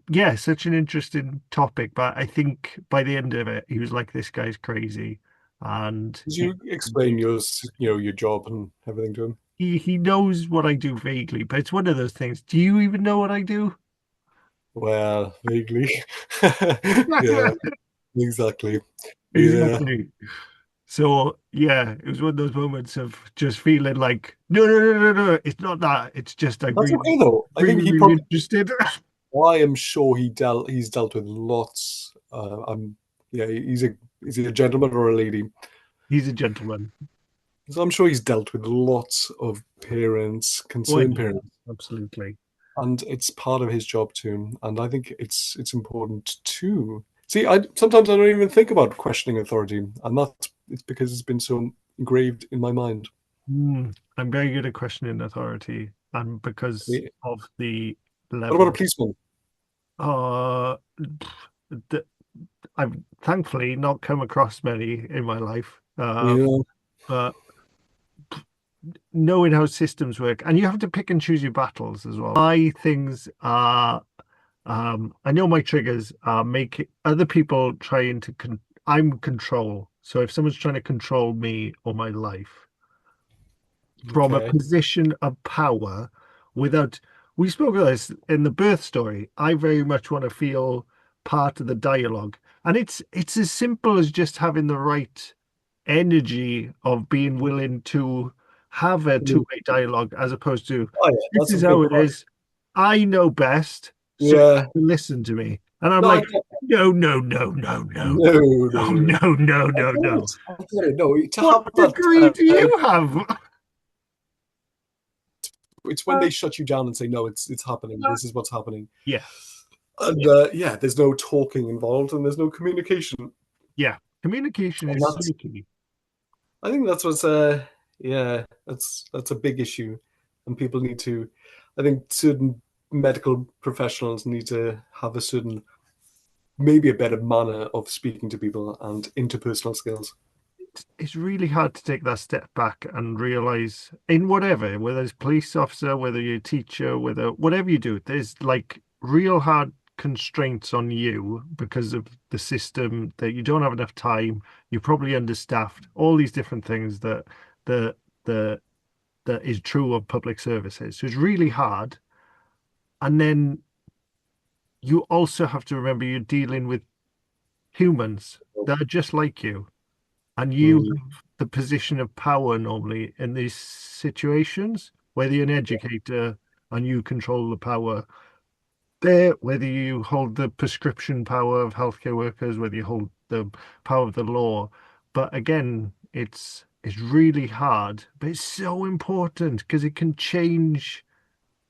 yeah, such an interesting topic. But I think by the end of it, he was like, this guy's crazy, and Did you explain your job and everything to him? he knows what I do vaguely, but it's one of those things. Do you even know what I do? Well, vaguely. Yeah, exactly. Yeah. Exactly. So yeah, it was one of those moments of just feeling like, no, no, no, no, no, it's not that. It's just I'm That's really, okay though. I think really, he really probably interested. I am sure he's dealt with lots. Yeah, is he a gentleman or a lady? He's a gentleman. So I'm sure he's dealt with lots of parents, Oh, I concerned know. parents, Absolutely. and it's part of his job too. And I think it's important too. See, I sometimes I don't even think about questioning authority, and that's it's because it's been so engraved in my mind. I'm very good at questioning authority, and because Yeah. of the What about a level, policeman? uh, th- I've thankfully not come across many in my life. Yeah, But knowing how systems work, and you have to pick and choose your battles as well. My things are, I know my triggers are making other people trying to I'm control. So if someone's trying to control me or my life from a okay. position of power, without, we spoke about this in the birth story. I very much want to feel part of the dialogue, and it's as simple as just having the right energy of being willing to have a two-way dialogue as opposed to Oh yeah, this that's a is big how it part. is. I know best, so Yeah. listen to me. And I'm No, I like, get no, no, no, no, no, no, no, no. no, no, I no, get no. it. I get it. No, to What have that, degree do you have? it's when they shut you down and say, no, it's happening. This is what's happening. Yeah, And yeah, there's no talking involved and there's no communication. yeah. Communication And is that's, so key. I think that's what's, yeah, that's a big issue. And people need to, I think certain medical professionals need to have a certain, maybe a better manner of speaking to people and interpersonal skills. It's really hard to take that step back and realize in whatever, whether it's police officer, whether you're a teacher, whether whatever you do, there's like real hard constraints on you because of the system that you don't have enough time, you're probably understaffed, all these different things the the that is true of public services. So it's really hard. And then you also have to remember you're dealing with humans that are just like you. And you Mm. have the position of power normally in these situations, whether you're an educator and you control the power there, whether you hold the prescription power of healthcare workers, whether you hold the power of the law. But again, it's really hard, but it's so important because it can change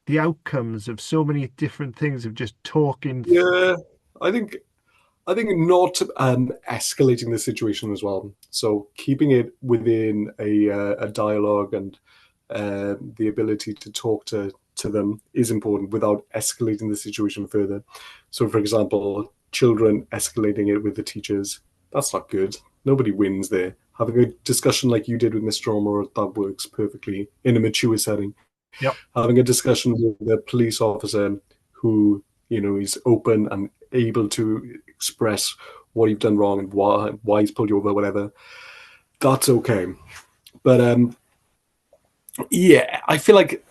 the outcomes of so many different things of just talking. Yeah, I think I think not escalating the situation as well. So keeping it within a dialogue and the ability to talk to them is important without escalating the situation further. So, for example, children escalating it with the teachers, that's not good. Nobody wins there. Having a discussion like you did with Mr. Omar, that works perfectly in a mature setting. Yep. Having a discussion with a police officer who, is open and able to express what you've done wrong and why he's pulled you over, whatever, that's okay. But yeah, I feel like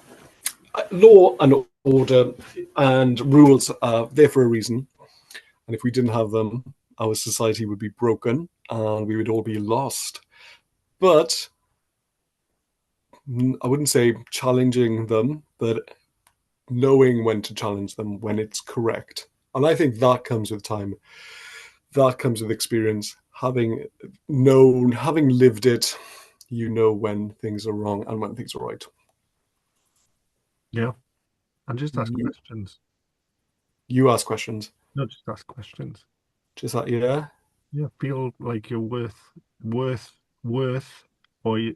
law and order and rules are there for a reason. And if we didn't have them, our society would be broken and we would all be lost. But I wouldn't say challenging them, but knowing when to challenge them when it's correct. And I think that comes with time. That comes with experience. Having lived it, you know when things are wrong and when things are right. Yeah. And just ask You, questions. you ask questions. Not just ask questions. Just that, yeah. Yeah. Feel like you're worth, or you,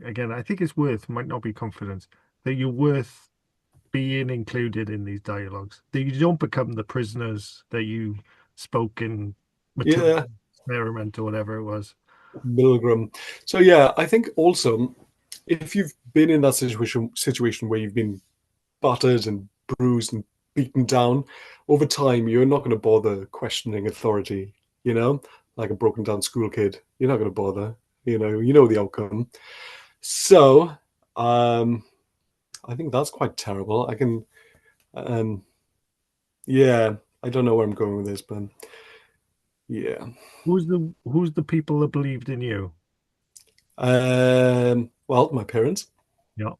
again, I think it's worth, might not be confidence, that you're worth being included in these dialogues, that you don't become the prisoners that you spoke in maternal Yeah, experiment or whatever it was. Milgram. So yeah, I think also if you've been in that situation where you've been battered and bruised and beaten down, over time you're not going to bother questioning authority, like a broken down school kid. You're not going to bother, you know the outcome. So um I think that's quite terrible. Um yeah, I don't know where I'm going with this, but yeah. Who's the people that believed in you? Well, my parents. Yeah.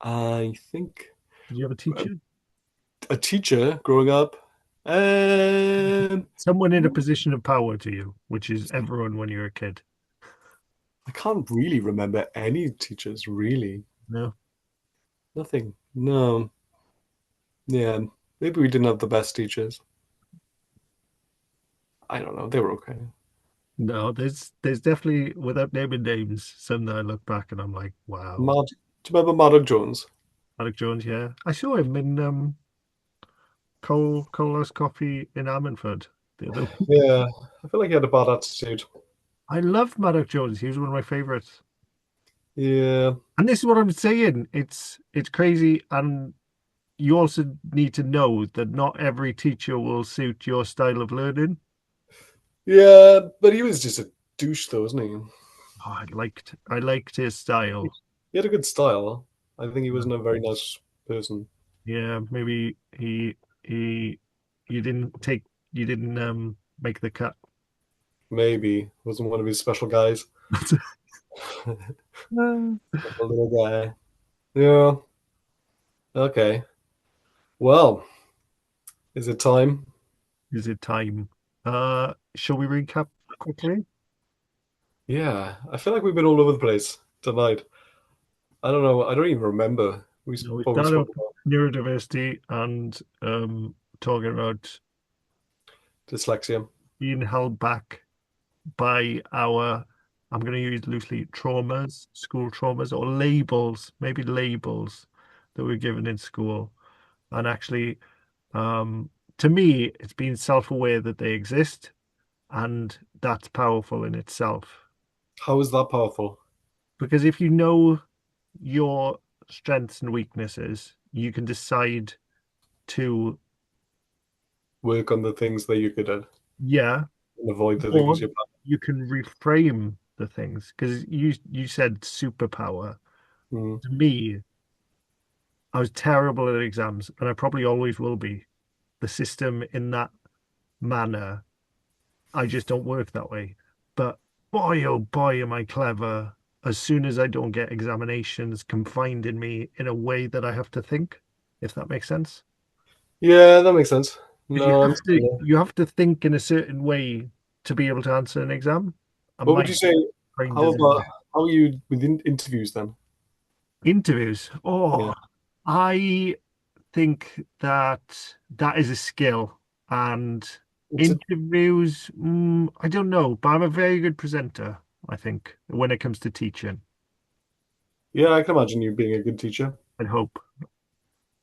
I think Did you have a a, teacher? a teacher growing up. Um, Someone in a position of power to you, which is everyone when you're a kid. I can't really remember any teachers, really. No. Nothing. No. Yeah. Maybe we didn't have the best teachers. I don't know. They were okay. No, there's definitely, without naming names, some that I look back and I'm like, wow. Do you remember Maddox Jones? Alec Jones, yeah. I saw him in Cole's Coffee in Ammanford the other. Yeah. I feel like he had a bad attitude. I loved Maddox Jones. He was one of my favorites. Yeah. And this is what I'm saying. It's crazy, and you also need to know that not every teacher will suit your style of learning. Yeah. But he was just a douche, though, wasn't he? Oh, I liked his style. He had a good style. I think he Yeah, wasn't a very nice person. yeah, maybe he you didn't take you didn't make the cut. Maybe wasn't one of his special guys. A little guy. Yeah. Okay. Well, is it time? Is it time? Shall we recap quickly? Yeah. I feel like we've been all over the place tonight. I don't know. I don't even remember No, we what we started spoke off about. neurodiversity and talking about Dyslexia. being held back by our, I'm going to use loosely, traumas, school traumas, or labels, maybe labels that we're given in school. And actually, to me, it's being self-aware that they exist, and that's powerful in itself. How is that powerful? Because if you know your strengths and weaknesses, you can decide to work on the things that you're good at Yeah, and avoid the or things you're bad you can reframe the things because you said superpower. at. Mm. To me, I was terrible at exams, and I probably always will be. The system in that manner, I just don't work that way. But boy, oh boy, am I clever as soon as I don't get examinations confined in me in a way that I have to think, if that makes sense. Yeah, that makes sense. 'Cause you No, I'm have to similar. you have to think in a certain way to be able to answer an exam. And What my would you say? brain How doesn't. about how are you with interviews then? Interviews. Yeah, Oh, I think that that is a skill. And it's a, interviews, I don't know, but I'm a very good presenter, I think, when it comes to teaching. yeah. I can imagine you being a good teacher. I hope.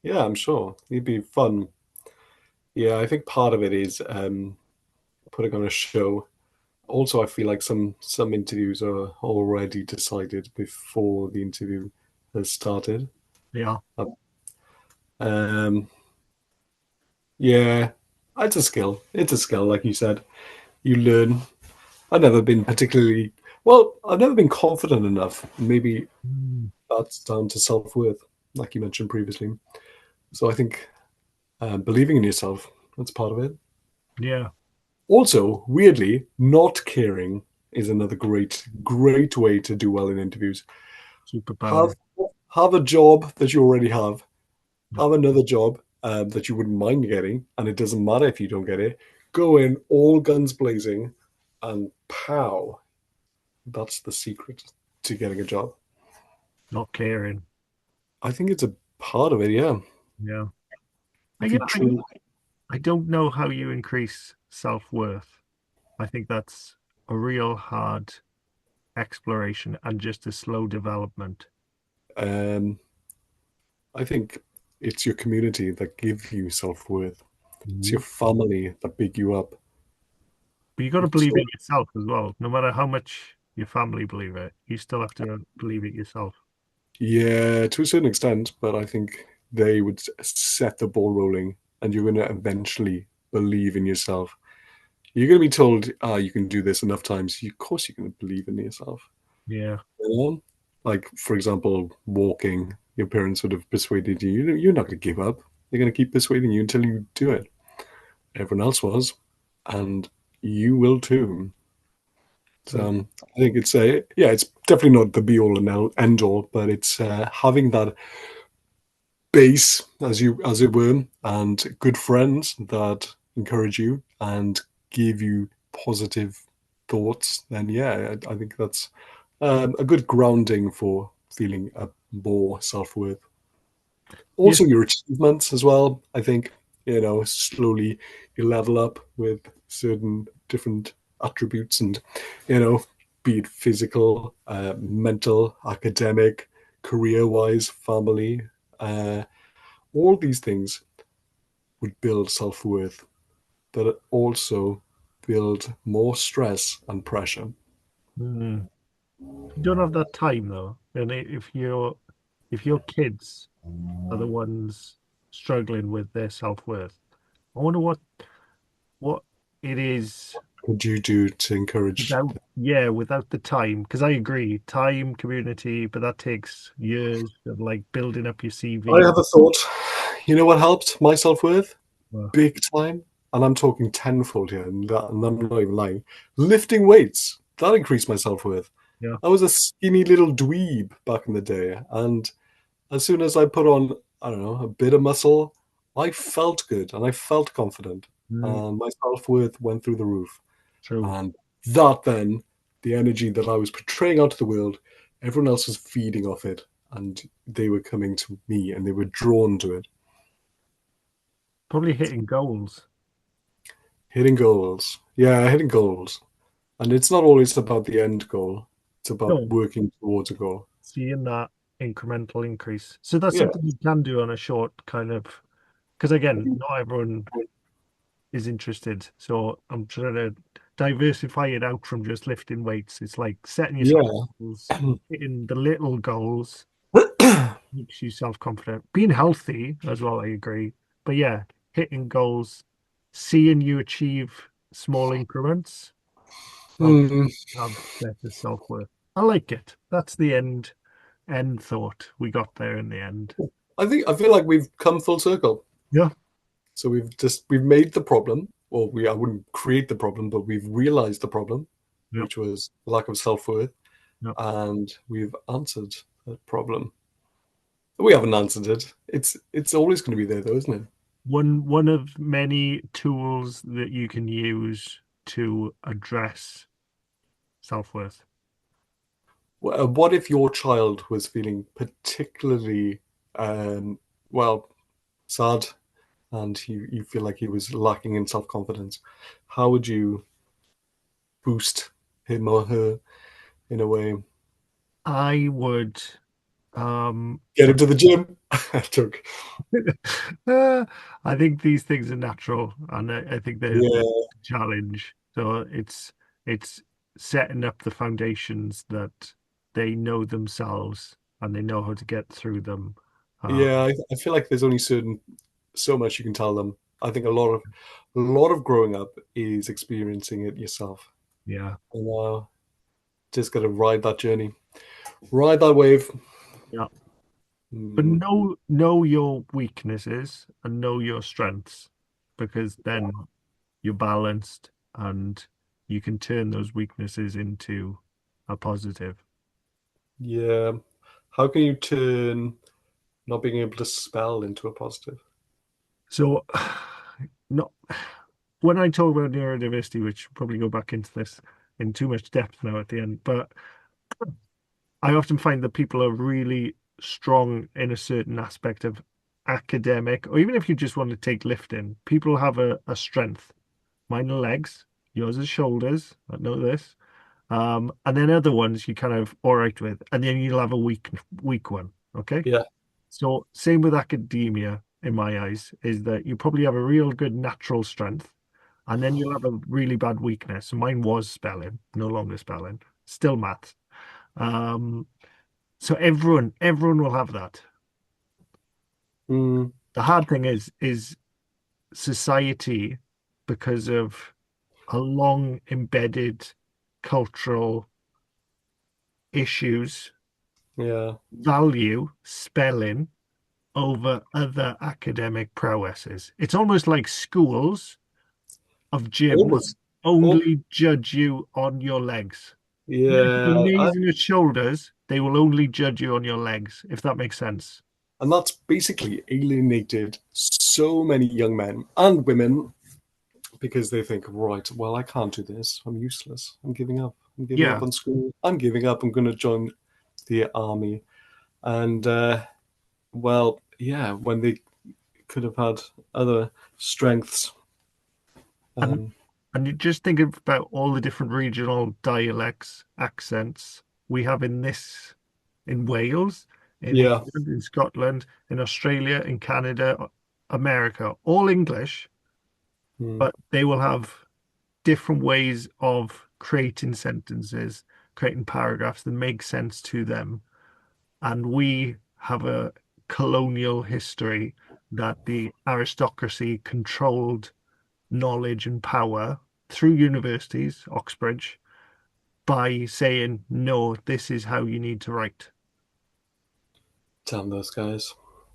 Yeah, I'm sure it'd be fun. Yeah, I think part of it is putting on a show. Also, I feel like some interviews are already decided before the interview has started. Yeah. Um, yeah, it's a skill. It's a skill, like you said. You learn. I've never been particularly well. I've never been confident enough. Maybe Mm, that's down to self-worth, like you mentioned previously. So I think believing in yourself, that's part of it. yeah. Also, weirdly, not caring is another great way to do well in interviews. Have Superpower. have a job that you already Yeah. have another job that you wouldn't mind getting, and it doesn't matter if you don't get it. Go in all guns blazing, and pow, that's the secret to getting a job. Not caring. I think it's a part of it. Yeah, Yeah. if Yeah, you truly, I don't know how you increase self-worth. I think that's a real hard exploration and just a slow development. um, I think it's your community that give you self worth. It's your Mhm. family that big you up. But you got to believe So it yourself as well. No matter how much your family believe it, you still have to believe it yourself. yeah, to a certain extent, but I think they would set the ball rolling, and you're going to eventually believe in yourself. You're going to be told, "Ah, you can do this enough times." Of course, you're going to believe in yourself. Yeah, You know? Like, for example, walking. Your parents would have persuaded you. You're not going to give up. They're going to keep persuading you until you do it. Everyone else was, and you will too. So true. I think it's a yeah, it's definitely not the be all and end all, but it's having that base as it were, and good friends that encourage you and give you positive thoughts. Then yeah, I think that's a good grounding for feeling a more self worth. Yes. Also, your achievements as well. I think slowly you level up with certain different attributes, and be it physical, mental, academic, career-wise, family. All these things would build self-worth, but also build more stress and pressure. Mm. You don't have that time though, and if your kids are the ones struggling with their self-worth, I wonder what it is Could you do to encourage? without, yeah, without the time. Because I agree, time, community, but that takes years of like building up your I CV. have a thought. You know what helped my self-worth? Well, Big time, and I'm talking tenfold here, and I'm not even lying. Lifting weights, that increased my self-worth. yeah, I was a skinny little dweeb back in the day, and as soon as I put on, I don't know, a bit of muscle, I felt good and I felt confident, mm, and my self-worth went through the roof. true. And that then, the energy that I was portraying out to the world, everyone else was feeding off it, and they were coming to me and they were drawn to it. Probably hitting goals. Hitting goals. Yeah, hitting goals. And it's not always about the end goal. It's about No, working towards a goal. seeing that incremental increase. So that's Yeah. something you can do on a short kind of, because again, not everyone is interested. So I'm trying to diversify it out from just lifting weights. It's like setting yourself Yeah. goals, hitting the little goals makes you self-confident. Being healthy as well, I agree. But yeah, hitting goals. seeing you achieve small increments helps Hmm. have better self-worth. I like it. That's the end thought. We got there in the end. I feel like we've come full circle. Yeah. So we've made the problem, or I wouldn't create the problem, but we've realized the problem, Yeah. which was lack of self-worth, Yeah. and we've answered that problem. We haven't answered it. It's always going to be there, though, isn't it? One of many tools that you can use to address self-worth. What if your child was feeling particularly, um, well, sad, and you feel like he was lacking in self-confidence? How would you boost him or her in a way? I would um Get him to the gym. Joke. uh, I think these things are natural and I think they're Yeah, a challenge. So it's setting up the foundations that they know themselves and they know how to get through them. Uh, yeah. I feel like there's only so much you can tell them. I think a lot of growing up is experiencing it yourself, yeah. and just got to ride that journey, ride that wave. Yeah. But Mm, know your weaknesses and know your strengths because then you're balanced and you can turn those weaknesses into a positive. yeah. How can you turn not being able to spell into a positive? So, not when I talk about neurodiversity, which probably go back into this in too much depth now at the end, but I often find that people are really strong in a certain aspect of academic, or even if you just want to take lifting, people have a strength. Mine are legs, yours is shoulders. I know this. And then other ones you kind of all right with, and then you'll have a weak one. Okay. Yeah. So same with academia in my eyes, is that you probably have a real good natural strength, and then you'll have a really bad weakness. Mine was spelling, no longer spelling, still maths. Um, so everyone will have that. Mm, The hard thing is society, because of a long embedded cultural issues, yeah. value spelling over other academic prowesses. It's almost like schools of gyms Almost. Oh, only judge you on your legs. Even if you're yeah. amazing at shoulders, they will only judge you on your legs, if that makes sense. And that's basically alienated so many young men and women because they think, right, well, I can't do this. I'm useless. I'm giving up. I'm giving up Yeah. on school. I'm giving up. I'm going to join the army. And, well, yeah, when they could have had other strengths. And Um, and you just think about all the different regional dialects, accents we have in Wales, in yeah. England, in Scotland, in Australia, in Canada, America, all English, Mm, but they will have different ways of creating sentences, creating paragraphs that make sense to them. And we have a colonial history that the aristocracy controlled knowledge and power through universities, Oxbridge, by saying, no, this is how you need to write. damn those guys.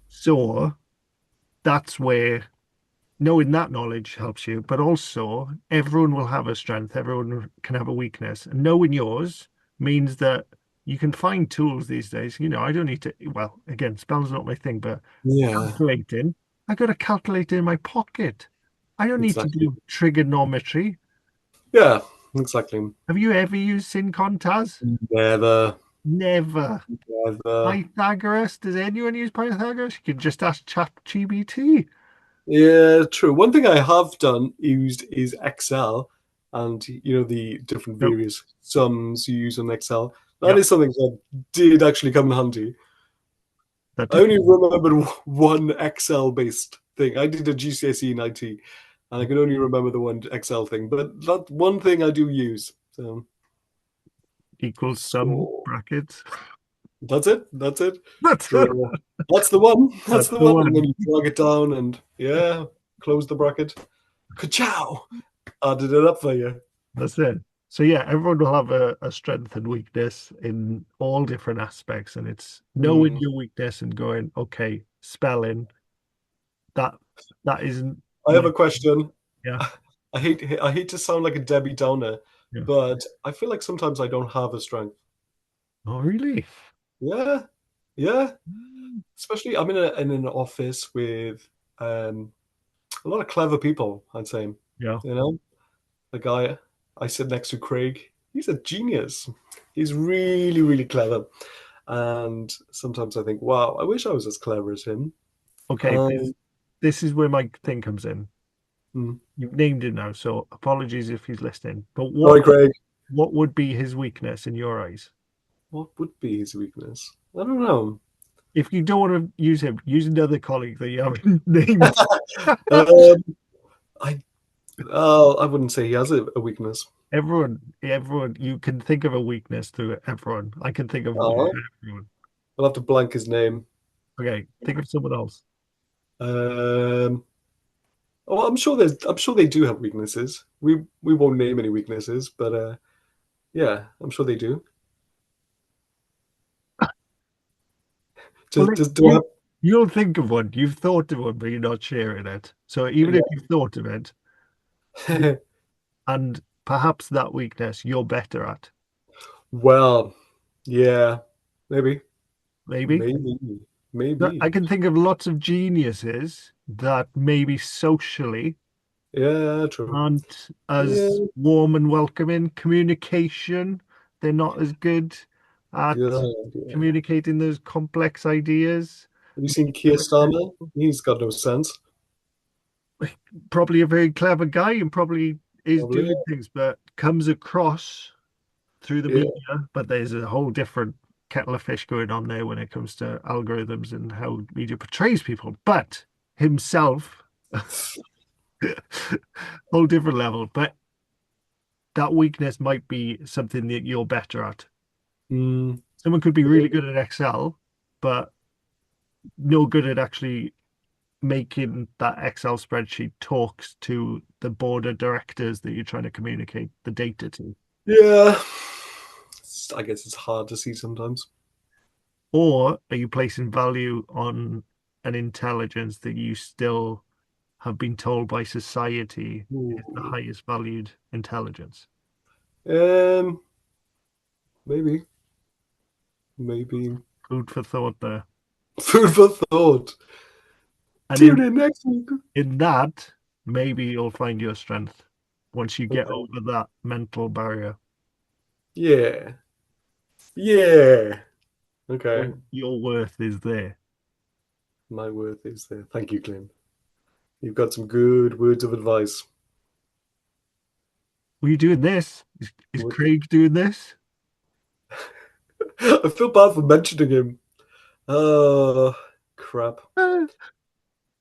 So that's where knowing that knowledge helps you, but also everyone will have a strength, everyone can have a weakness. And knowing yours means that you can find tools these days. I don't need to, well, again, spelling's not my thing, but Yeah, calculating, I got a calculator in my pocket. I don't need to exactly. do trigonometry. Yeah, exactly. Have you ever used Syncon? Never, Never. never. Pythagoras? Does anyone use Pythagoras? You can just ask ChatGPT. Yeah, true. One thing I have done used is Excel, and the different No, various sums you use on Excel. That yeah, is something that did actually come in handy. that I did. only remembered one Excel-based thing. I did a GCSE in IT, and I can only remember the one Excel thing. But that one thing I do use. So, Equals sum so brackets. that's it. That's it. That's Draw. That's the one. That's that's the the one. And then one. you drag it down, and yeah, close the bracket. Ka-chow! Added it up for you. That's it. So yeah, everyone will have a strength and weakness in all different aspects, and it's knowing Hmm. your weakness and going, okay, spelling that that isn't I have my a question. yeah, I hate to sound like a Debbie Downer, yeah. but I feel like sometimes I don't have a strength. Oh really? Yeah, yeah. Mm. Especially I'm in an office with um, a lot of clever people. I'd say, Yeah. the guy I sit next to, Craig. He's a genius. He's really, really clever. And sometimes I think, wow, I wish I was as clever as him. Okay, Um, this is where my thing comes in. hmm. You've named him now, so apologies if he's listening. But Sorry, Craig. what would be his weakness in your eyes? What would be his weakness? I don't know. If you don't want to use him, use another colleague that you haven't named. Um, I I wouldn't say he has a weakness. Everyone, you can think of a weakness to everyone. I can think of one Oh, to everyone. I'll have to blank his name. Okay, think of someone else. Um, oh, I'm sure they do have weaknesses. We won't name any weaknesses, but yeah, I'm sure they do. Well, Do I you'll think of one. You've thought of one, but you're not sharing it. So even if have? you've thought of it, Yeah. and perhaps that weakness you're better at, Well, yeah, maybe, maybe. maybe, But maybe. I can think of lots of geniuses that maybe socially Yeah, true. aren't Yeah, as warm and welcoming. Communication, they're not as good at good idea. communicating those complex ideas. Have you seen Keir Starmer? He's got no sense. Probably a very clever guy and probably is Probably. doing things, but comes across through the Yeah. media. But there's a whole different kettle of fish going on there when it comes to algorithms and how media portrays people. But himself, whole different level. But that weakness might be something that you're better at. Mm, Someone could be really good at Excel, but no good at actually making that Excel spreadsheet talks to the board of directors that you're trying to communicate the data to. yeah. I guess it's hard to see sometimes. Or are you placing value on an intelligence that you still have been told by society is the Ooh. highest valued intelligence? Um, maybe, maybe. Food for thought there. Food for thought. And Tune in next week. in that, maybe you'll find your strength once you get Okay. over that mental barrier. Yeah. Yeah. Okay. Your worth is there. My worth is there. Thank you, Clint. You've got some good words of advice. Were you doing this? Is What? Craig doing this? I feel bad for mentioning him. Oh, crap. Uh,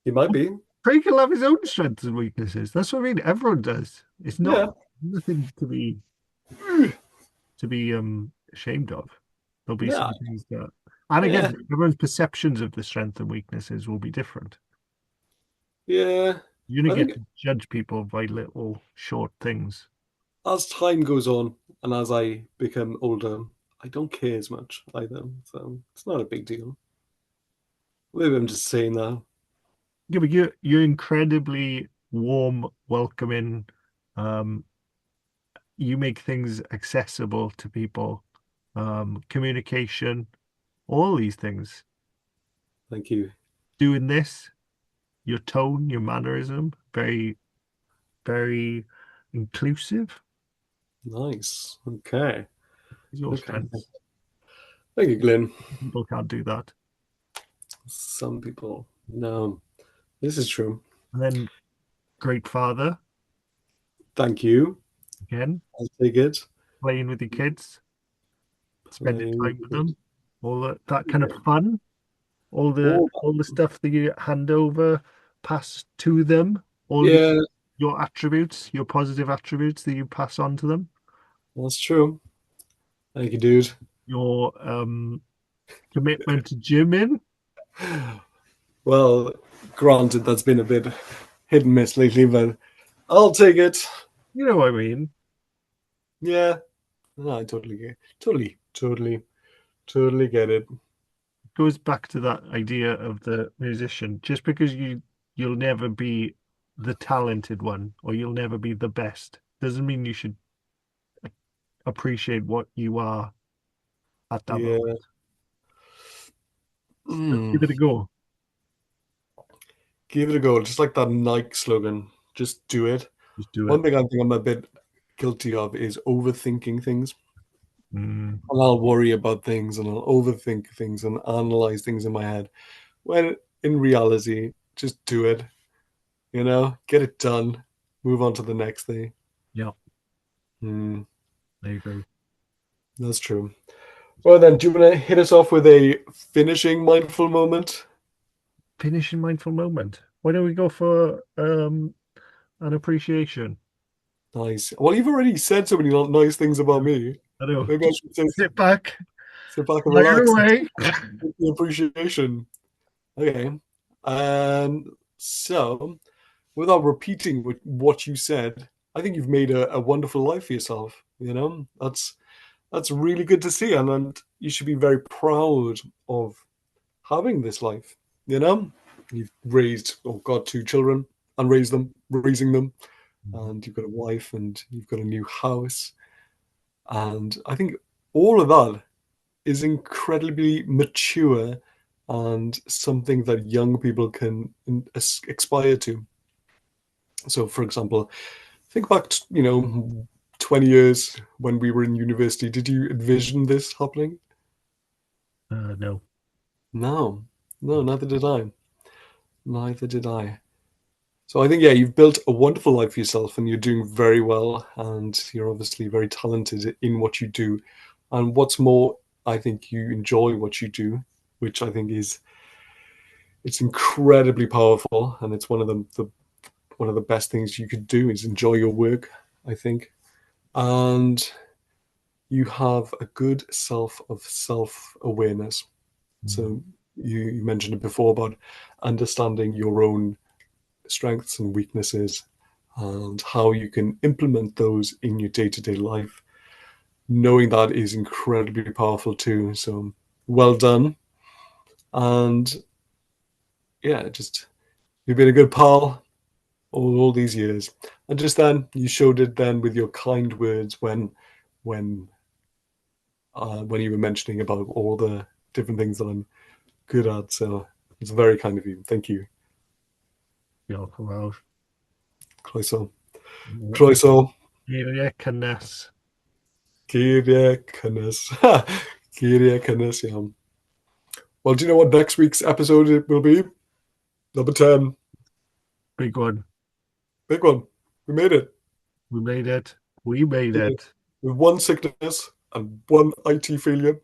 He might be. Craig will have his own strengths and weaknesses. That's what I mean. Everyone does. It's not Yeah. nothing to be ashamed of. There'll be Yeah. some things that, and Yeah. again, everyone's perceptions of the strength and weaknesses will be different. Yeah. You're gonna I get think to judge people by little short things. as time goes on and as I become older, I don't care as much either. So it's not a big deal. Maybe I'm just saying that. Yeah, but you're incredibly warm, welcoming. Um, you make things accessible to people. Communication, all these things. Thank you. Doing this, your tone, your mannerism, very, very inclusive Nice. Okay. is your Okay. strength. Thank you, Glenn. People can't do that. Some people. No, this is true. And then great father, Thank you. again, I'll take it. playing with your kids, spending Playing time with with it. them, all that kind of Yeah. fun, All all the stuff that you hand over, pass to them, all yeah, your attributes, your positive attributes that you pass on to them, that's true. Thank you, dude. your commitment to gymming. Well, granted, that's been a bit hit and miss lately, but I'll take it. You know what I mean? Yeah. No, I totally get totally get it. Goes back to that idea of the musician. Just because you'll never be the talented one or you'll never be the best doesn't mean you should appreciate what you are at that moment. Yeah. Just give it a go. Give it a go. Just like that Nike slogan. Just do it. Just do it. One thing I think I'm a bit guilty of is overthinking things. Mm, And I'll worry about things and I'll overthink things and analyze things in my head. When in reality, just do it. Get it done. Move on to the next thing. yeah, Hmm, I agree. that's true. Well, then, do you want to hit us off with a finishing mindful moment? Finishing mindful moment. Why don't we go for an appreciation? Nice. Well, you've already said so many nice things about me. I know. Maybe I Just should say, sit back, sit back and fire relax and away. take the appreciation. Okay. So, without repeating what you said, I think you've made a wonderful life for yourself. That's really good to see, and you should be very proud of having this life. You know, you've raised, oh God, two children and raising them, and you've got a wife and you've got a new house, and I think all of that is incredibly mature and something that young people can aspire to. So, for example, think back, 20 years when we were in university. Did you envision this happening? No. No, no, neither did I. Neither did I. So I think, yeah, you've built a wonderful life for yourself and you're doing very well. And you're obviously very talented in what you do. And what's more, I think you enjoy what you do, which I think it's incredibly powerful. And it's one of the best things you could do is enjoy your work, I think. And you have a good self awareness. Mm, So you mentioned it before about understanding your own strengths and weaknesses and how you can implement those in your day-to-day life. Knowing that is incredibly powerful too. So well done. And yeah, just you've been a good pal all these years. And just then you showed it then with your kind words when when you were mentioning about all the different things that I'm good at. So it's very kind of you. Thank you. diolch yn fawr. Croeso. Croeso. Geiriau cynnes. Geiriau cynnes. Geiriau cynnes iawn. Well, do you know what next week's episode it will be? Number 10. Big one. Big one. We made it. We made it. We made Yeah. it. With one sickness and one IT failure.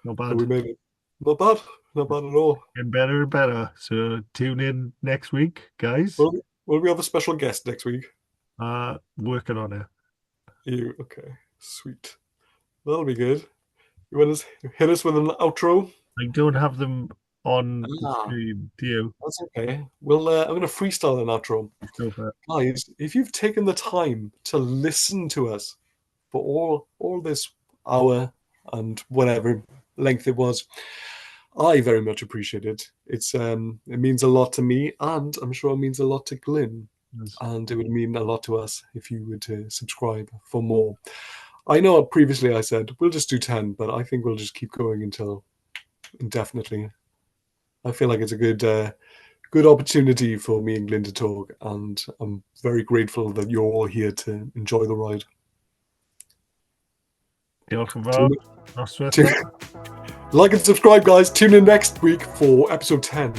Not But we bad. made it. Not bad. Not bad at all. Getting better and better. So tune in next week, guys. Will we have a special guest next week? Working on it. You. Okay. Sweet. That'll be good. You want to hit us with an outro? I don't have them on the Ah, screen. Do you? that's okay. I'm going to freestyle an outro. Let's go for it. Guys, if you've taken the time to listen to us for all this hour and whatever length it was, I very much appreciate it. It means a lot to me, and I'm sure it means a lot to Glyn, Yes. and it would mean a lot to us if you were to subscribe for more. I know previously I said we'll just do 10, but I think we'll just keep going until indefinitely. I feel like it's a good opportunity for me and Glyn to talk, and I'm very grateful that you're all here to enjoy the ride. Diolch yn fawr. Like and subscribe, guys. Tune in next week for episode 10.